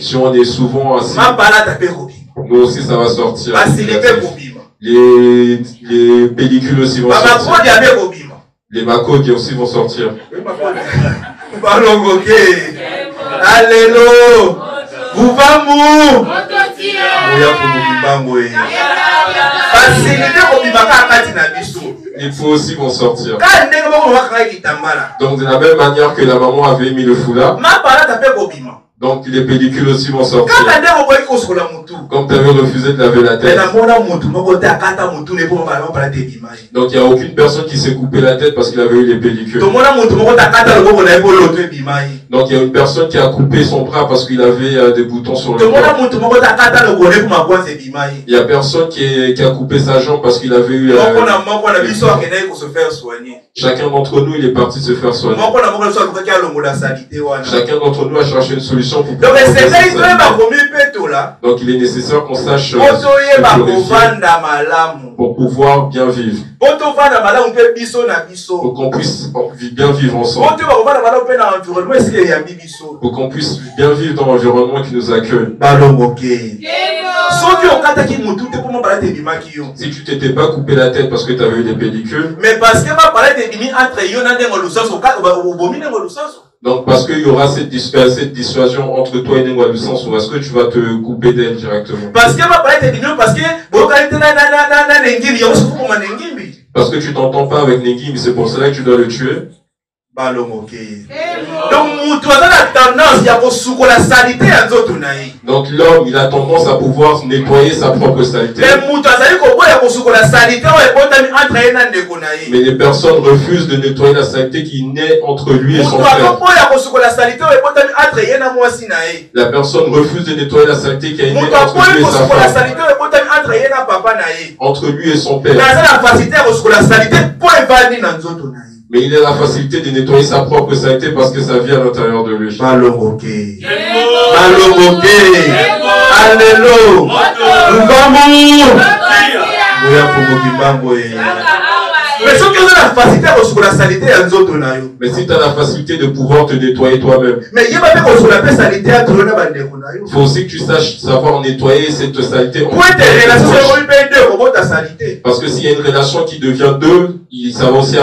si on est souvent assis, nous aussi ça va sortir. Les pellicules aussi vont sortir. Les macos aussi vont sortir. Alléluia. Vous les fous aussi vont sortir. Donc de la même manière que la maman avait mis le foulard, donc les pellicules aussi vont sortir. Comme tu avais refusé de laver la tête. Donc il n'y a aucune personne qui s'est coupé la tête parce qu'il avait eu les pellicules. Donc il y a une personne qui a coupé son bras parce qu'il avait des boutons sur le corps. Il y a personne qui a coupé sa jambe parce qu'il avait eu Chacun d'entre nous, il est parti se faire soigner. Chacun d'entre nous a cherché une solution pour pouvoir donc il est nécessaire qu'on sache pour pouvoir bien vivre. Pour qu'on puisse bien vivre ensemble. Pour qu'on puisse bien vivre dans l'environnement qui nous accueille. Si tu t'étais pas coupé la tête parce que tu avais eu des pellicules, mais parce que donc parce qu'il y aura cette dissuasion entre toi et Nengwa Lusans, ou est-ce que tu vas te couper d'elle directement? Parce que tu t'entends pas avec Nengi, mais c'est pour cela que tu dois le tuer. Donc l'homme, il a tendance à pouvoir nettoyer sa propre saleté. Mais les personnes refusent de nettoyer la saleté qui naît entre lui et son frère. La personne refuse de nettoyer la saleté qui est née entre lui et sa femme. Entre lui et son père. Mais il a la facilité de nettoyer sa propre saleté parce que ça vient à l'intérieur de lui. Mais si tu as la facilité de pouvoir te nettoyer toi-même, il faut aussi que tu saches savoir nettoyer cette saleté. Parce que s'il y a une relation qui devient deux, ça va aussi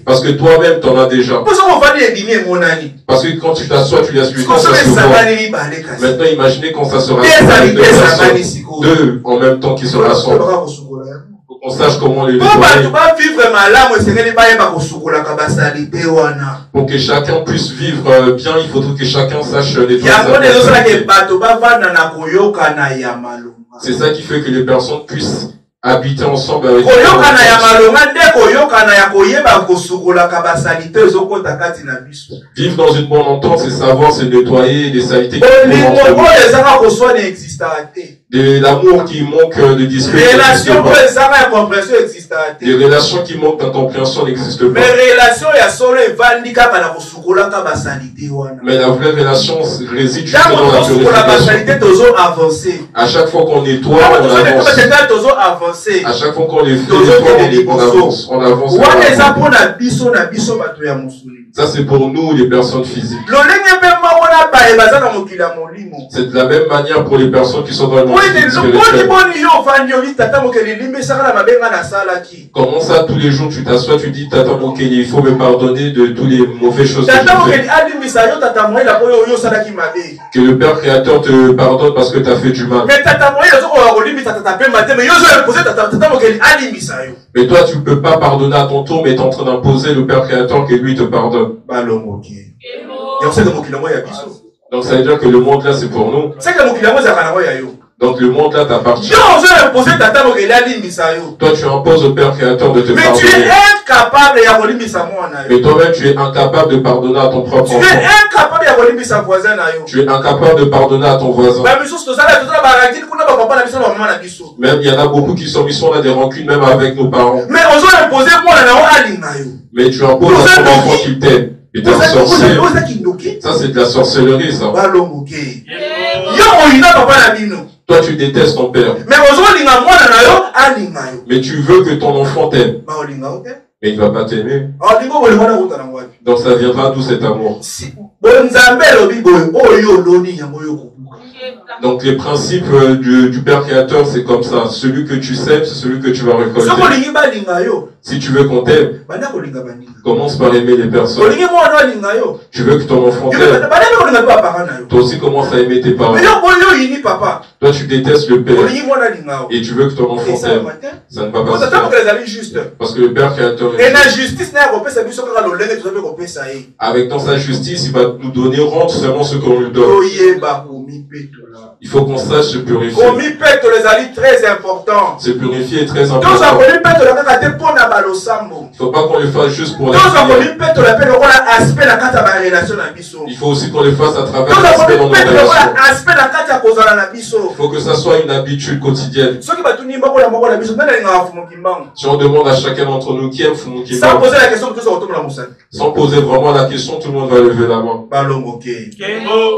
parce que toi-même tu en as déjà. Parce que quand tu t'assois, tu laisses lui temps, ça se voit. Maintenant imaginez quand ça sera deux en même temps qui se rassemblent. On sache comment les nettoyer. Pour que chacun puisse vivre bien, il faudrait que chacun sache nettoyer. C'est ça qui fait que les personnes puissent habiter ensemble avec vivre dans une bonne entente, c'est savoir se nettoyer des saletés qui de l'amour qui manque de discrétion. Des relations qui manquent d'incompréhension n'existent pas. Mais la vraie relation réside justement dans la purification. À chaque fois qu'on nettoie, on avance. À chaque fois qu'on les fait, on avance. On avance. Ça c'est pour nous les personnes physiques. C'est de la même manière pour les personnes qui sont dans le monde spirituel. Comment ça tous les jours tu t'assois, tu dis Tata Mokeli, il faut me pardonner de toutes les mauvaises choses que j'ai fait. Que le Père Créateur te pardonne parce que tu as fait du mal. Mais toi tu ne peux pas pardonner à ton tour, mais tu es en train d'imposer le Père Créateur que lui te pardonne. Donc ça veut dire que le monde là c'est pour nous. Donc le monde là t'appartient. Toi tu imposes au Père Créateur de te pardonner. Mais tu es incapable. Mais toi-même tu es incapable de pardonner à ton propre enfant. Tu es incapable de pardonner à ton voisin. Même il y en a beaucoup qui sont là des rancunes même avec nos parents. Mais tu imposes à ton enfant qu'il t'aime. Et t'es un sorcier. Ça c'est de la sorcellerie ça. Toi tu détestes ton père. Mais tu veux que ton enfant t'aime. Mais il ne va pas t'aimer. Donc ça viendra d'où cet amour? Donc les principes du Père Créateur c'est comme ça. Celui que tu sèmes, c'est celui que tu vas récolter. Si tu veux qu'on t'aime, commence par aimer les personnes. Tu veux que ton enfant t'aime. Toi aussi commence à aimer tes parents. Toi tu détestes le Père et tu veux que ton enfant t'aime. Ça ne va pas se faire. Parce que le Père Créateur est avec dans sa justice, il va nous donner rendre seulement ce qu'on lui donne. Il faut qu'on sache se purifier. Commis pète les alliés très important. Se purifier est très Donc, important. ça commis pète la carte pour na balosambo. Il ne faut pas qu'on le fasse juste pour la Donc, ça prière. commis pète la peine on aspect la carte à ma relation na biso. Il faut aussi qu'on le fasse à travers Donc, ça l'aspect dans commis nos pète relations. la aspect la carte à cause na biso. Il faut que ça soit une habitude quotidienne. Ceux qui battent ni mbako la mbako na biso, nana nga fumo kimbango. Si on demande à chacun d'entre nous qui aime Fumu Sans Kimbangu, poser la question que tout ça retourne la moussane. sans poser vraiment la question, tout le monde va lever la main. Balongo ke.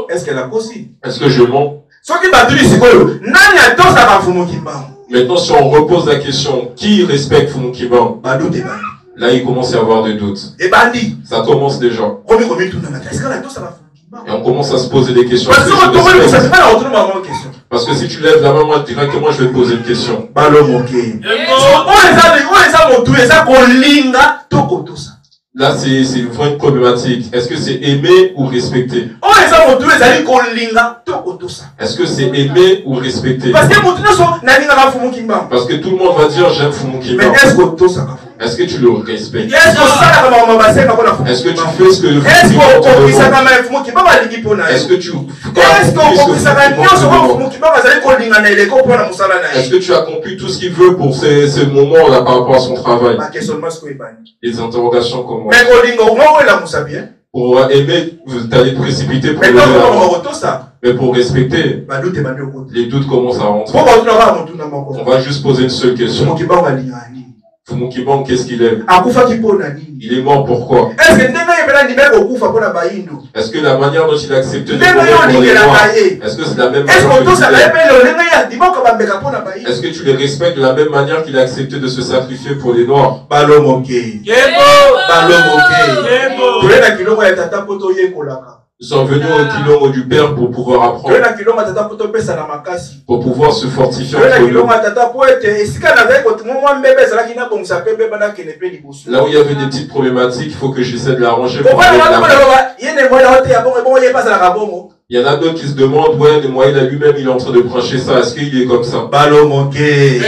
Est-ce qu'elle a cossi? Est-ce que je mens? Ceux qui battent ni sikoyo, nani a dos à fumo kimbango. Maintenant, si on repose la question, qui respecte Fumu Kimbangu? Badou de bandi. Là, il commence à y avoir des doutes. Et bandi. Ça commence déjà. Combien tout le monde. Est-ce qu'elle a dos à fumo kimbango? Et on commence à se poser des questions. Parce que Est-ce que je on ne respecte? sait pas la retourne ma question. Parce que si tu lèves la main, moi, directement, je vais te poser une question. Balongo ke. On les a montré, ça qu'on linga, toko tout ça. Là, c'est vraiment une problématique. Est-ce que c'est aimer ou respecter? On les a montré, ça dit qu'on linga, toko tout ça. Est-ce que c'est aimer ou respecter? Parce que montré, ça, n'a pas fumo kimbango. Parce que tout le monde va dire j'aime Fumu Mais Kimbangu. est-ce que tout ça? Est-ce que tu le respectes? Est-ce que ça, la maman m'a passé, Est-ce que tu fais ce que le est-ce Fumu qu'on Kimbangu ça te demande? m'a fumo kimbango à l'équipe on a. Est-ce que tu Est-ce qu'on ça va bien sur fumo kimbango, ça dit qu'on linga na ileko pour la musala na. Est-ce que tu as accompli tout ce qu'il veut pour ce moment-là par rapport à son travail? Ma question est-ce qu'on est bandi. Les interrogations comment? Mais qu'on linga au moins la musa bien. Pour aimer, vous allez te précipiter pour Mais lever non, la on main. va tout ça. Mais pour respecter, Badou te bandi au côté. les doutes commencent à rentrer. Pourquoi on va monter dans mon On corps? va juste poser une seule Fumo question. kimbango a linga ni. Fumu Kimbangu, qu'est-ce qu'il aime? Akufa kipona nini? Il est mort pourquoi? Est-ce que ndenge yebela ndimeka okufa mpona bayindo? Est-ce que la manière dont il a accepté de Ndenge mourir yo pour les olingelaka Noirs, ye. est-ce que c'est la même Est-ce manière que que tu otosaka ye l'aimes? mpe lelo ndenge ya ndimoko bambeka mpona bayindo? Est-ce que tu les respectes de la même manière qu'il a accepté de se sacrifier pour les Noirs? Balongo ke. Balongo ke. Toyena kilongo ya tata mpo toyekolaka. Nous sommes venus au kilomètre du Père pour pouvoir apprendre, Toyena kilongo ya tata mpo topesa na makasi. pour pouvoir se fortifier Toyena entre nous. kilongo ya tata mpo ete esika nazali kotunga mwa mbebe ezalaki nabongisa mpe mbebe nakende mpe liboso. Là où il y avait des petites problématiques, il faut que j'essaie de l'arranger pour Kobana aller de wana l'avant. mwana loba yene mwana ote ya bongo bongo ye bazalaka bongo. Il y en a d'autres qui se demandent, ouais, moi, il a lui-même, il est en train de brancher ça. Est-ce qu'il est comme ça? Balongo ke.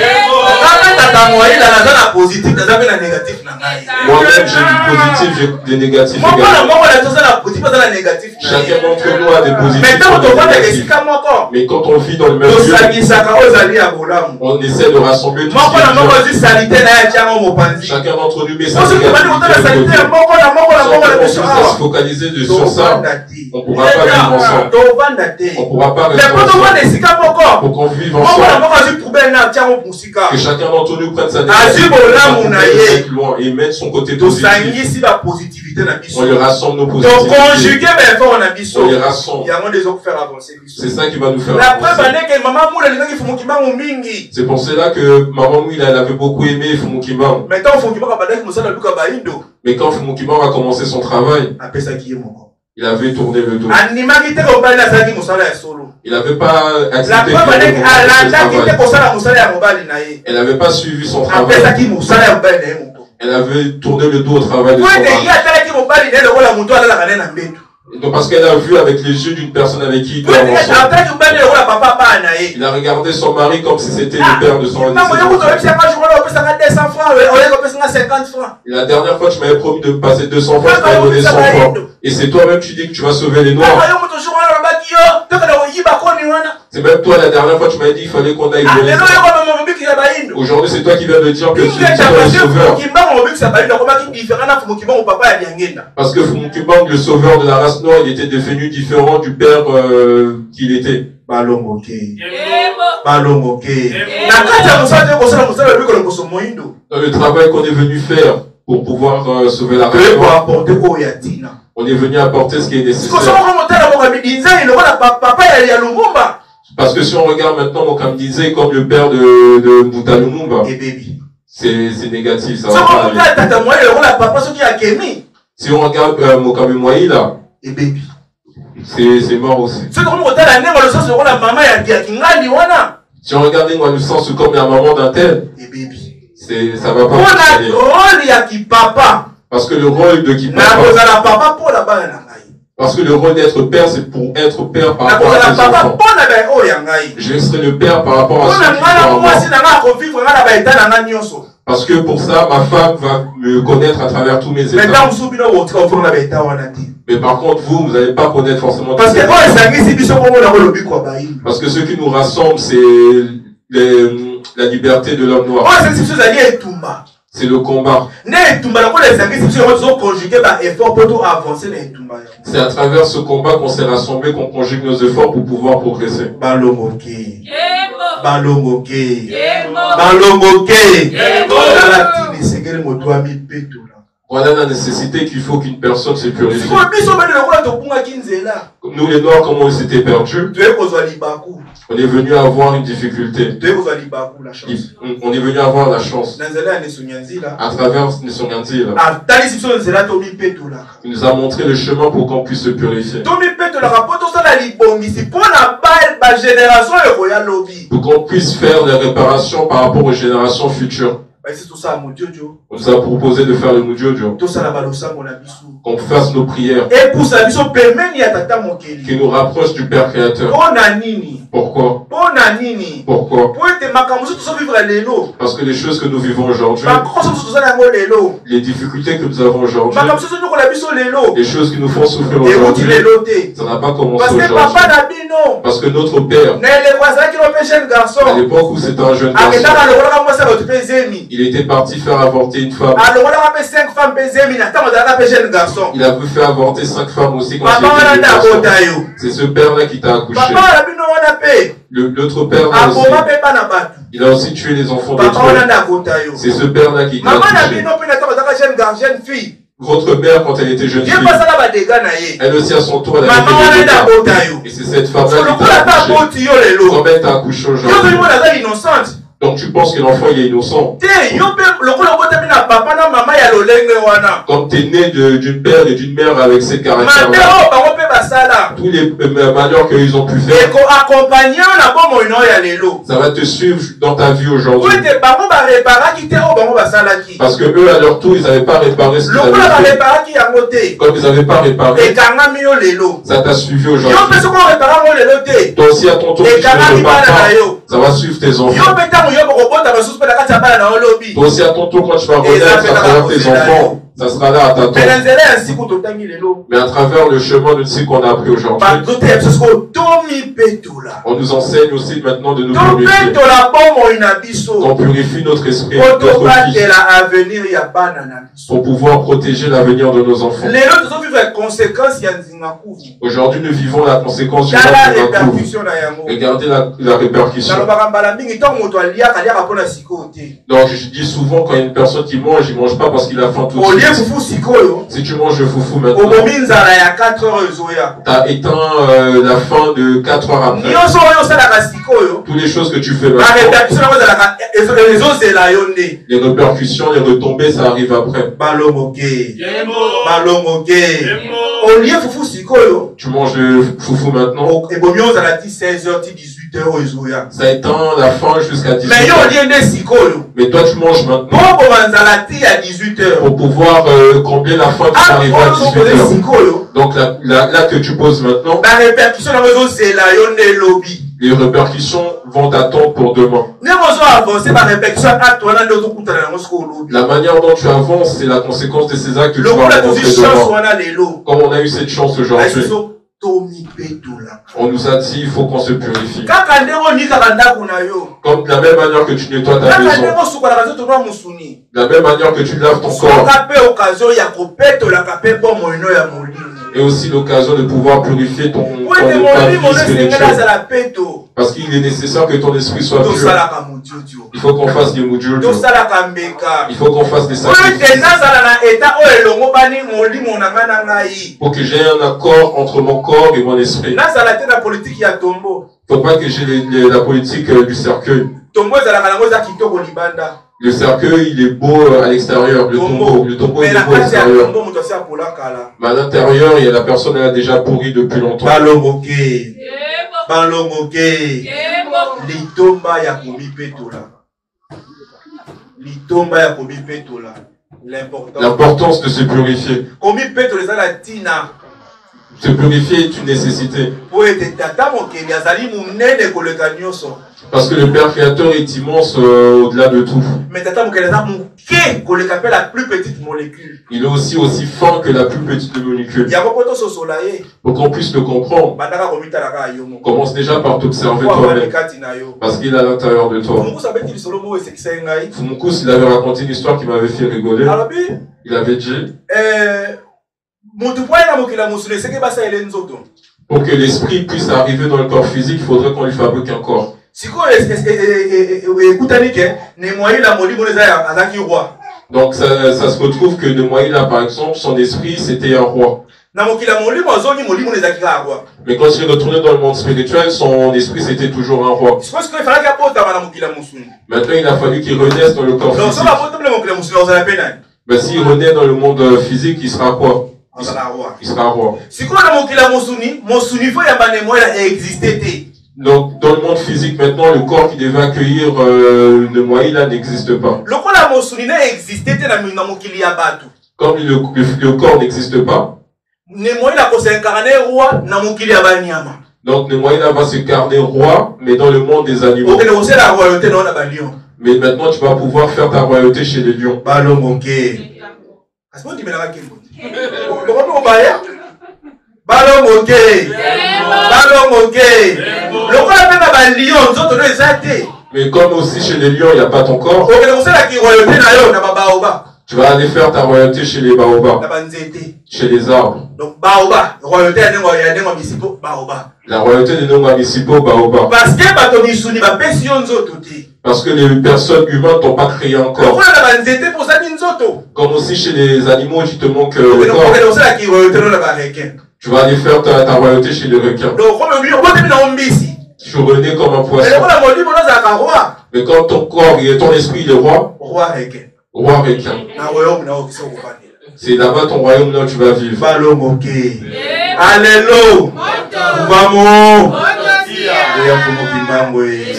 Tata moi il a na positif naza mpe na négatif na ngai. Moi-même, j'ai du positif, j'ai des négatifs Moko na également. moko na toza na positif baza na négatif na ye. Chacun d'entre nous a des positifs Mais et ntango des tovandaka négatifs. esika moko Mais quand on vit dans le même lieu, tosangisaka oyo ezali ya bolamu. on essaie de rassembler tout Moko ce na qui moko est ozwi salite na ye atiango mopanzi. chacun d'entre nous met sa Oso tobandi kotala salite ya négativité. moko na moko na Si moko na on biso commence à se awa. focaliser sur ça, Tovanda te. on ne pourra pas vivre ensemble. Tovanda te. On ne pourra pas Mais rester po tovanda ensemble. esika moko. Pour qu'on vive Moko na ensemble, moko azwi poubelle na atiango musika. que chacun d'entre nous prenne sa Azwi bolamu na ye. négativité loin et mette son côté positif. Tosangisi bapositivité na biso. On les rassemble nos positivités. Toconjugue baeffort na biso. On les rassemble. Yango nde ezokufere avancer biso. C'est ça qui va nous faire La preuve avancer. andeke mama mula alingaki fumu kimbangu mingi. C'est pour cela que Maman Mouila, elle avait beaucoup aimé Fumu Kimbangu. Maintenant fumu kimbangu abandaki mosala luka bayindo. Mais quand Fumu Kimbangu a commencé son travail, Apesaki ye moko. il avait tourné le dos. Animaki te mobali azalaki mosala ya solo. Il n'avait pas La accepté preuve andeke de commencer son alandaki te travail. kosala mosala ya mobali na ye. Elle n'avait pas suivi son travail. Apesaki mosala ya mobali na ye moko. Elle avait tourné le dos au travail de Po son ete ye mari. atalaki mobali na ye lokola moto alalaka ne na mbeto. Donc parce qu'elle a vu avec les yeux d'une personne avec qui il Po doit ete ensemble. atalaki mobali lokola papa bana na ye. Il a regardé son mari comme si c'était le père de son Ntango yo kutu oyebisaka jour oyo opesaka 200 francs oyeka opesanga 50 francs. Et la dernière fois, tu m'avais promis de me passer 200 francs, tu m'avais donné 100 francs. Et c'est toi-même, tu dis que tu vas sauver les Ntango Noirs. yo mutu jour wana olobaki yo tokende koyiba koni wana. C'est même toi, la dernière fois, tu m'avais dit qu'il fallait qu'on aille Ah voler lelo ça. yo komema mobikisa bayindo. Aujourd'hui, c'est toi qui viens de dire que tu es Ingeta le parce que sauveur. Kimbangu mobikisa bayindo akomaki différent na fumu kimbangu papa ya liangenda. Parce que Fumu Kimbangu, le sauveur de la race noire, il était devenu différent du père qu'il était. Balongo ke. Balongo ke. Na kati ya mosala te kosala mosala biko lokoso moyindo. Dans le travail qu'on est venu faire pour pouvoir sauver la race Toye ko noire, apporter ko ya tina. on est venu apporter ce qui est Siko nécessaire. soko motala mo kabidinza lokola papa ya Lumumba. Parce que si on regarde maintenant Mokam disait comme le père de Mbuta Lumumba, Et baby. c'est négatif, ça va Soko pas aller. motala tata moye lokola papa soki ya Kemi. Si on regarde Mokam Mwaïla, Et baby. c'est mort aussi. Soko motala nengo lo soso lokola mama ya Kingandi wana. Si on regarde Ngwa sens comme la maman d'un tel, Et baby. ça va pas Pona fonctionner. role ya kipapa. Parce que le rôle de qui Na kozala papa po la bana na ngai. parce que le rôle d'être père, c'est pour être père par Na rapport à kozala ses papa enfants. po na ba o ya ngai. Je serai le père par rapport à ceux Pona qui ngana sont à moi. mwasi na nga ko vivre ngana ba eta na nga nyonso. Parce que pour ça, ma femme va me connaître à travers tous mes états. Mais par contre, vous n'allez pas connaître forcément tous Parce ces états. que Parce que ce qui nous rassemble, c'est la liberté de l'homme noir. C'est le combat. C'est à travers ce combat qu'on s'est rassemblés, qu'on conjugue nos efforts pour pouvoir progresser. Voilà la nécessité qu'il faut qu'une personne se purifie. Nous les Noirs, comme on s'était perdus, on est venu avoir une difficulté. On est venu avoir la chance. À travers Nessonyanzi, il nous a montré le chemin pour qu'on puisse se purifier. Pour qu'on puisse faire des réparations par rapport aux générations futures. On nous a proposé de faire le Mudjojo. Qu'on fasse nos prières. Qui nous rapproche du Père Créateur. Pourquoi? Pourquoi? Parce que les choses que nous vivons aujourd'hui, les difficultés que nous avons aujourd'hui, les choses qui nous font souffrir aujourd'hui, ça n'a pas commencé aujourd'hui. Parce que notre Père, à l'époque où c'était un jeune garçon, il était parti faire avorter une femme. Il a pu faire avorter 5 femmes aussi quand il était jeune garçon. C'est ce père-là qui t'a accouché. L'autre père là aussi, il a aussi tué les enfants d'autrui. C'est ce père-là qui t'a accouché. Votre mère, quand elle était jeune fille, elle aussi à son tour, elle a fait des dégâts. Et c'est cette femme-là qui t'a accouché. Comme elle t'a accouché aujourd'hui. Donc tu penses que l'enfant il est innocent. Comme tu es né d'une père et d'une mère avec ces caractères-là, tous les malheurs qu'ils ont pu faire, ça va te suivre dans ta vie aujourd'hui. Parce que eux à leur tour, ils n'avaient pas réparé ce qu'ils avaient fait. Comme ils n'avaient pas réparé, ça t'a suivi aujourd'hui. Toi aussi à ton tour, tu ne repars pas. Ça va suivre tes enfants. Toi aussi à ton tour, quand tu vas renaître à travers tes enfants, ça sera là à t'attendre. Mais à travers le chemin de ce qu'on a appris aujourd'hui, on nous enseigne aussi maintenant de nous purifier. On purifie notre esprit, notre vie, pour pouvoir protéger l'avenir de nos enfants. Aujourd'hui, nous vivons la conséquence du répercussion. Regardez la répercussion. Donc, je dis souvent, quand il y a une personne qui mange, il ne mange pas parce qu'il a faim tout de suite. Si tu manges le foufou maintenant, tu as éteint la faim de 4 heures après. Toutes les choses que tu fais maintenant, les répercussions, les retombées, ça arrive après. Tu manges le foufou maintenant, ça éteint la faim jusqu'à 18h. Mais toi tu manges maintenant pour pouvoir combler la faim qui t'arrive à 18h. Donc là que tu poses maintenant, les répercussions vont t'attendre pour demain. La manière dont tu avances, c'est la conséquence de ces actes que tu vas rencontrer demain. Comme on a eu cette chance aujourd'hui, on nous a dit il faut qu'on se purifie. Comme de la même manière que tu nettoies ta maison, de la même manière que tu laves ton corps, et aussi l'occasion de pouvoir purifier ton vie spirituelle. Parce qu'il est nécessaire que ton esprit soit pur. Il faut qu'on fasse des mudjojo. Il faut qu'on fasse des sacrifices. Pour que j'ai un accord entre mon corps et mon esprit. Il ne faut pas que j'ai la politique du cercueil. Le cercueil, il est beau à l'extérieur. Le tombeau, il est beau à l'extérieur. Mais à l'intérieur, il y a la personne elle a déjà pourri depuis longtemps. L'importance de se purifier. Se purifier est une nécessité. Parce que le Père Créateur est immense au-delà de tout. Mais tata mokeleza moke koleka pe la plus petite molécule. Il est aussi fin que la plus petite molécule. Ya kopoto sosola ye. Pour qu'on puisse le comprendre, Bandaka komita la ka yo mo. commence déjà par t'observer Kwa toi-même. kati na yo. Parce qu'il est à l'intérieur de toi. Mungu sabeti lisolo mo esekisa ngai. Fumukous, il avait raconté une histoire qui m'avait fait rigoler. Alabi Il avait dit, mutu po na mokila musule seke basa ele nzoto. pour que l'esprit puisse arriver dans le corps physique, il faudrait qu'on lui fabrique un corps. Siko ekutani ke ne moyi la molimo neza azaki roi. Donc ça se retrouve que Nemoïla, par exemple, son esprit, c'était un roi. Na mokila molimo azongi molimo neza ki roi. Mais quand il est retourné dans le monde spirituel, son esprit, c'était toujours un roi. Siko siko fallait qu'apota na mokila musuni. Maintenant, il a fallu qu'il renaisse dans le corps Donc physique. ça va pas le mokila musuni ozala pena. Mais s'il renaît dans le monde physique, il sera quoi? Ozala roi. Il sera roi. Siko na mokila musuni fo ya bane moya exister te. Donc, dans le monde physique, maintenant, le corps qui devait accueillir Nemoïla n'existe pas. Lokola musuni na exister te na mokili ya batu. Comme le corps n'existe pas, Nemoïla ko s'incarner roi na mokili ya banyama. donc Nemoïla va se carner roi, mais dans le monde des animaux. Ok, donc c'est la royauté non na balion. Mais maintenant, tu vas pouvoir faire ta royauté chez les lions. Balongoke. Est-ce que tu me l'as dit? Comment baya? Balongoke. Balongoke. Lokola pe na balion nzoto no ezate. Mais comme aussi chez les lions, il n'y a pas ton corps, Ok, donc c'est la qui royauté na yo na baoba. tu vas aller faire ta royauté chez les baobabs, Na banzete. chez les arbres. Donc baoba, royauté ya nengo bisipo baoba. La royauté des noms municipaux baobabs. Parce que bato misuni ba pesi yo nzoto te. Parce que les personnes humaines t'ont pas créé encore. Lokola na banzete pour ça nzoto. Comme aussi chez les animaux, tu te manques Ok, le corps. donc c'est la qui royauté no na ba requin. Tu vas aller faire ta royauté chez les requins. Donc comme lui on va te na ombisi. Tu renais comme un Et poisson. lokola moli mono za ka roi. Mais quand ton corps et ton esprit, il est roi, Roi requin. roi requin. Na royaume na okiso kupani. C'est là-bas ton royaume, là où tu vas vivre. Balongoke. Alléluia. Vamos. Ya kumupimbango e.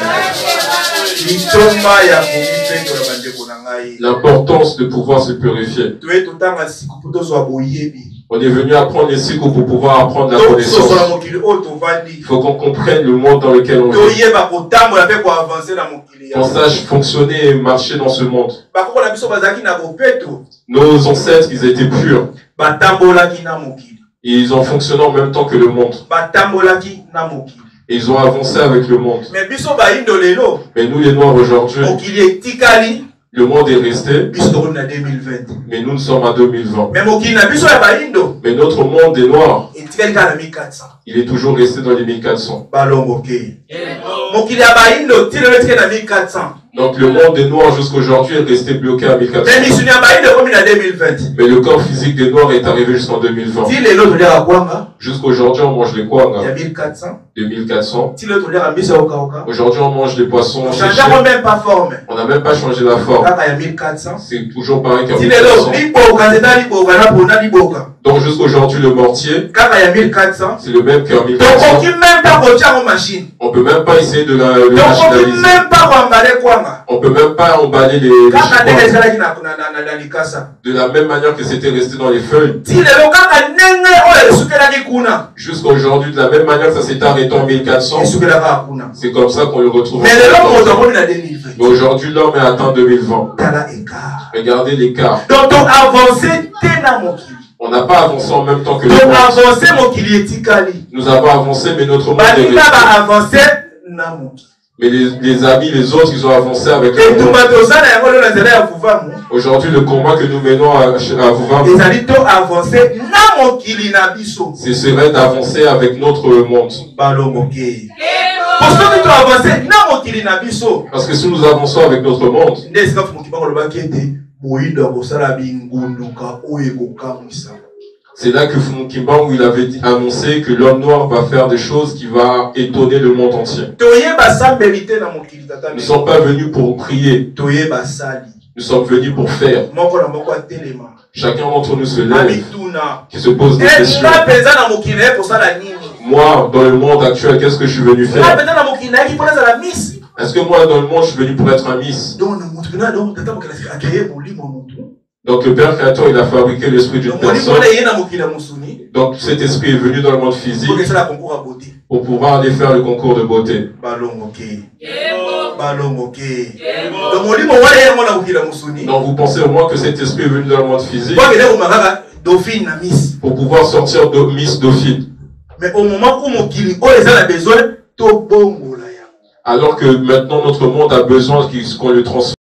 Litomba ya kumipendo na bandeko na ngai. L'importance de pouvoir se purifier. Tu es tout temps à siku puto so boyebi. On est venu apprendre les cycles pour pouvoir apprendre la connaissance. Il faut qu'on comprenne le monde dans lequel on vit. Qu'on sache fonctionner et marcher dans ce monde. Nos ancêtres, ils étaient purs. Et ils ont fonctionné en même temps que le monde. Et ils ont avancé avec le monde. Mais nous, les Noirs, aujourd'hui, le monde est resté, mais nous sommes à 2020. Mais notre monde des Noirs, il est toujours resté dans les 1400. Donc le monde des Noirs jusqu'aujourd'hui est resté bloqué à 1400. Mais le corps physique des Noirs est arrivé jusqu'en 2020. Jusqu'aujourd'hui, on mange les kwanga. 2400. Aujourd'hui, on mange des poissons séchés. On n'a même pas changé la forme. C'est toujours pareil qu'en 1400. Donc jusqu'aujourd'hui, le mortier, c'est le même qu'en 1400. On peut même pas essayer de le machinaliser. On peut même pas emballer les chinois. De la même manière que c'était resté dans les feuilles. Jusqu'à aujourd'hui, de la même manière que ça s'est arrêté en 1400. C'est comme ça qu'on le retrouve. Mais aujourd'hui, l'homme est atteint 2020. Regardez l'écart. On n'a pas avancé en même temps que le monde. Nous avons avancé, mais notre monde est resté. Mais les amis, les autres, ils ont avancé avec le monde. Aujourd'hui, le combat que nous menons à Vuvam, ce serait d'avancer avec notre monde. Parce que si nous avançons avec notre monde, c'est là que Fumukimbangu il avait annoncé que l'homme noir va faire des choses qui vont étonner le monde entier. Nous ne sommes pas venus pour prier. Nous sommes venus pour faire. Chacun d'entre nous se lève, qui se pose des questions. Moi, dans le monde actuel, qu'est-ce que je suis venu faire? Est-ce que moi, dans le monde, je suis venu pour être un miss? Donc le Père Créateur, il a fabriqué l'esprit d'une personne. Donc cet esprit est venu dans le monde physique pour pouvoir aller faire le concours de beauté. Donc vous pensez au moins que cet esprit est venu dans le monde physique pour pouvoir sortir de Miss Dauphine. Mais au moment où mon kili, a besoin, alors que maintenant notre monde a besoin qu'on le transforme.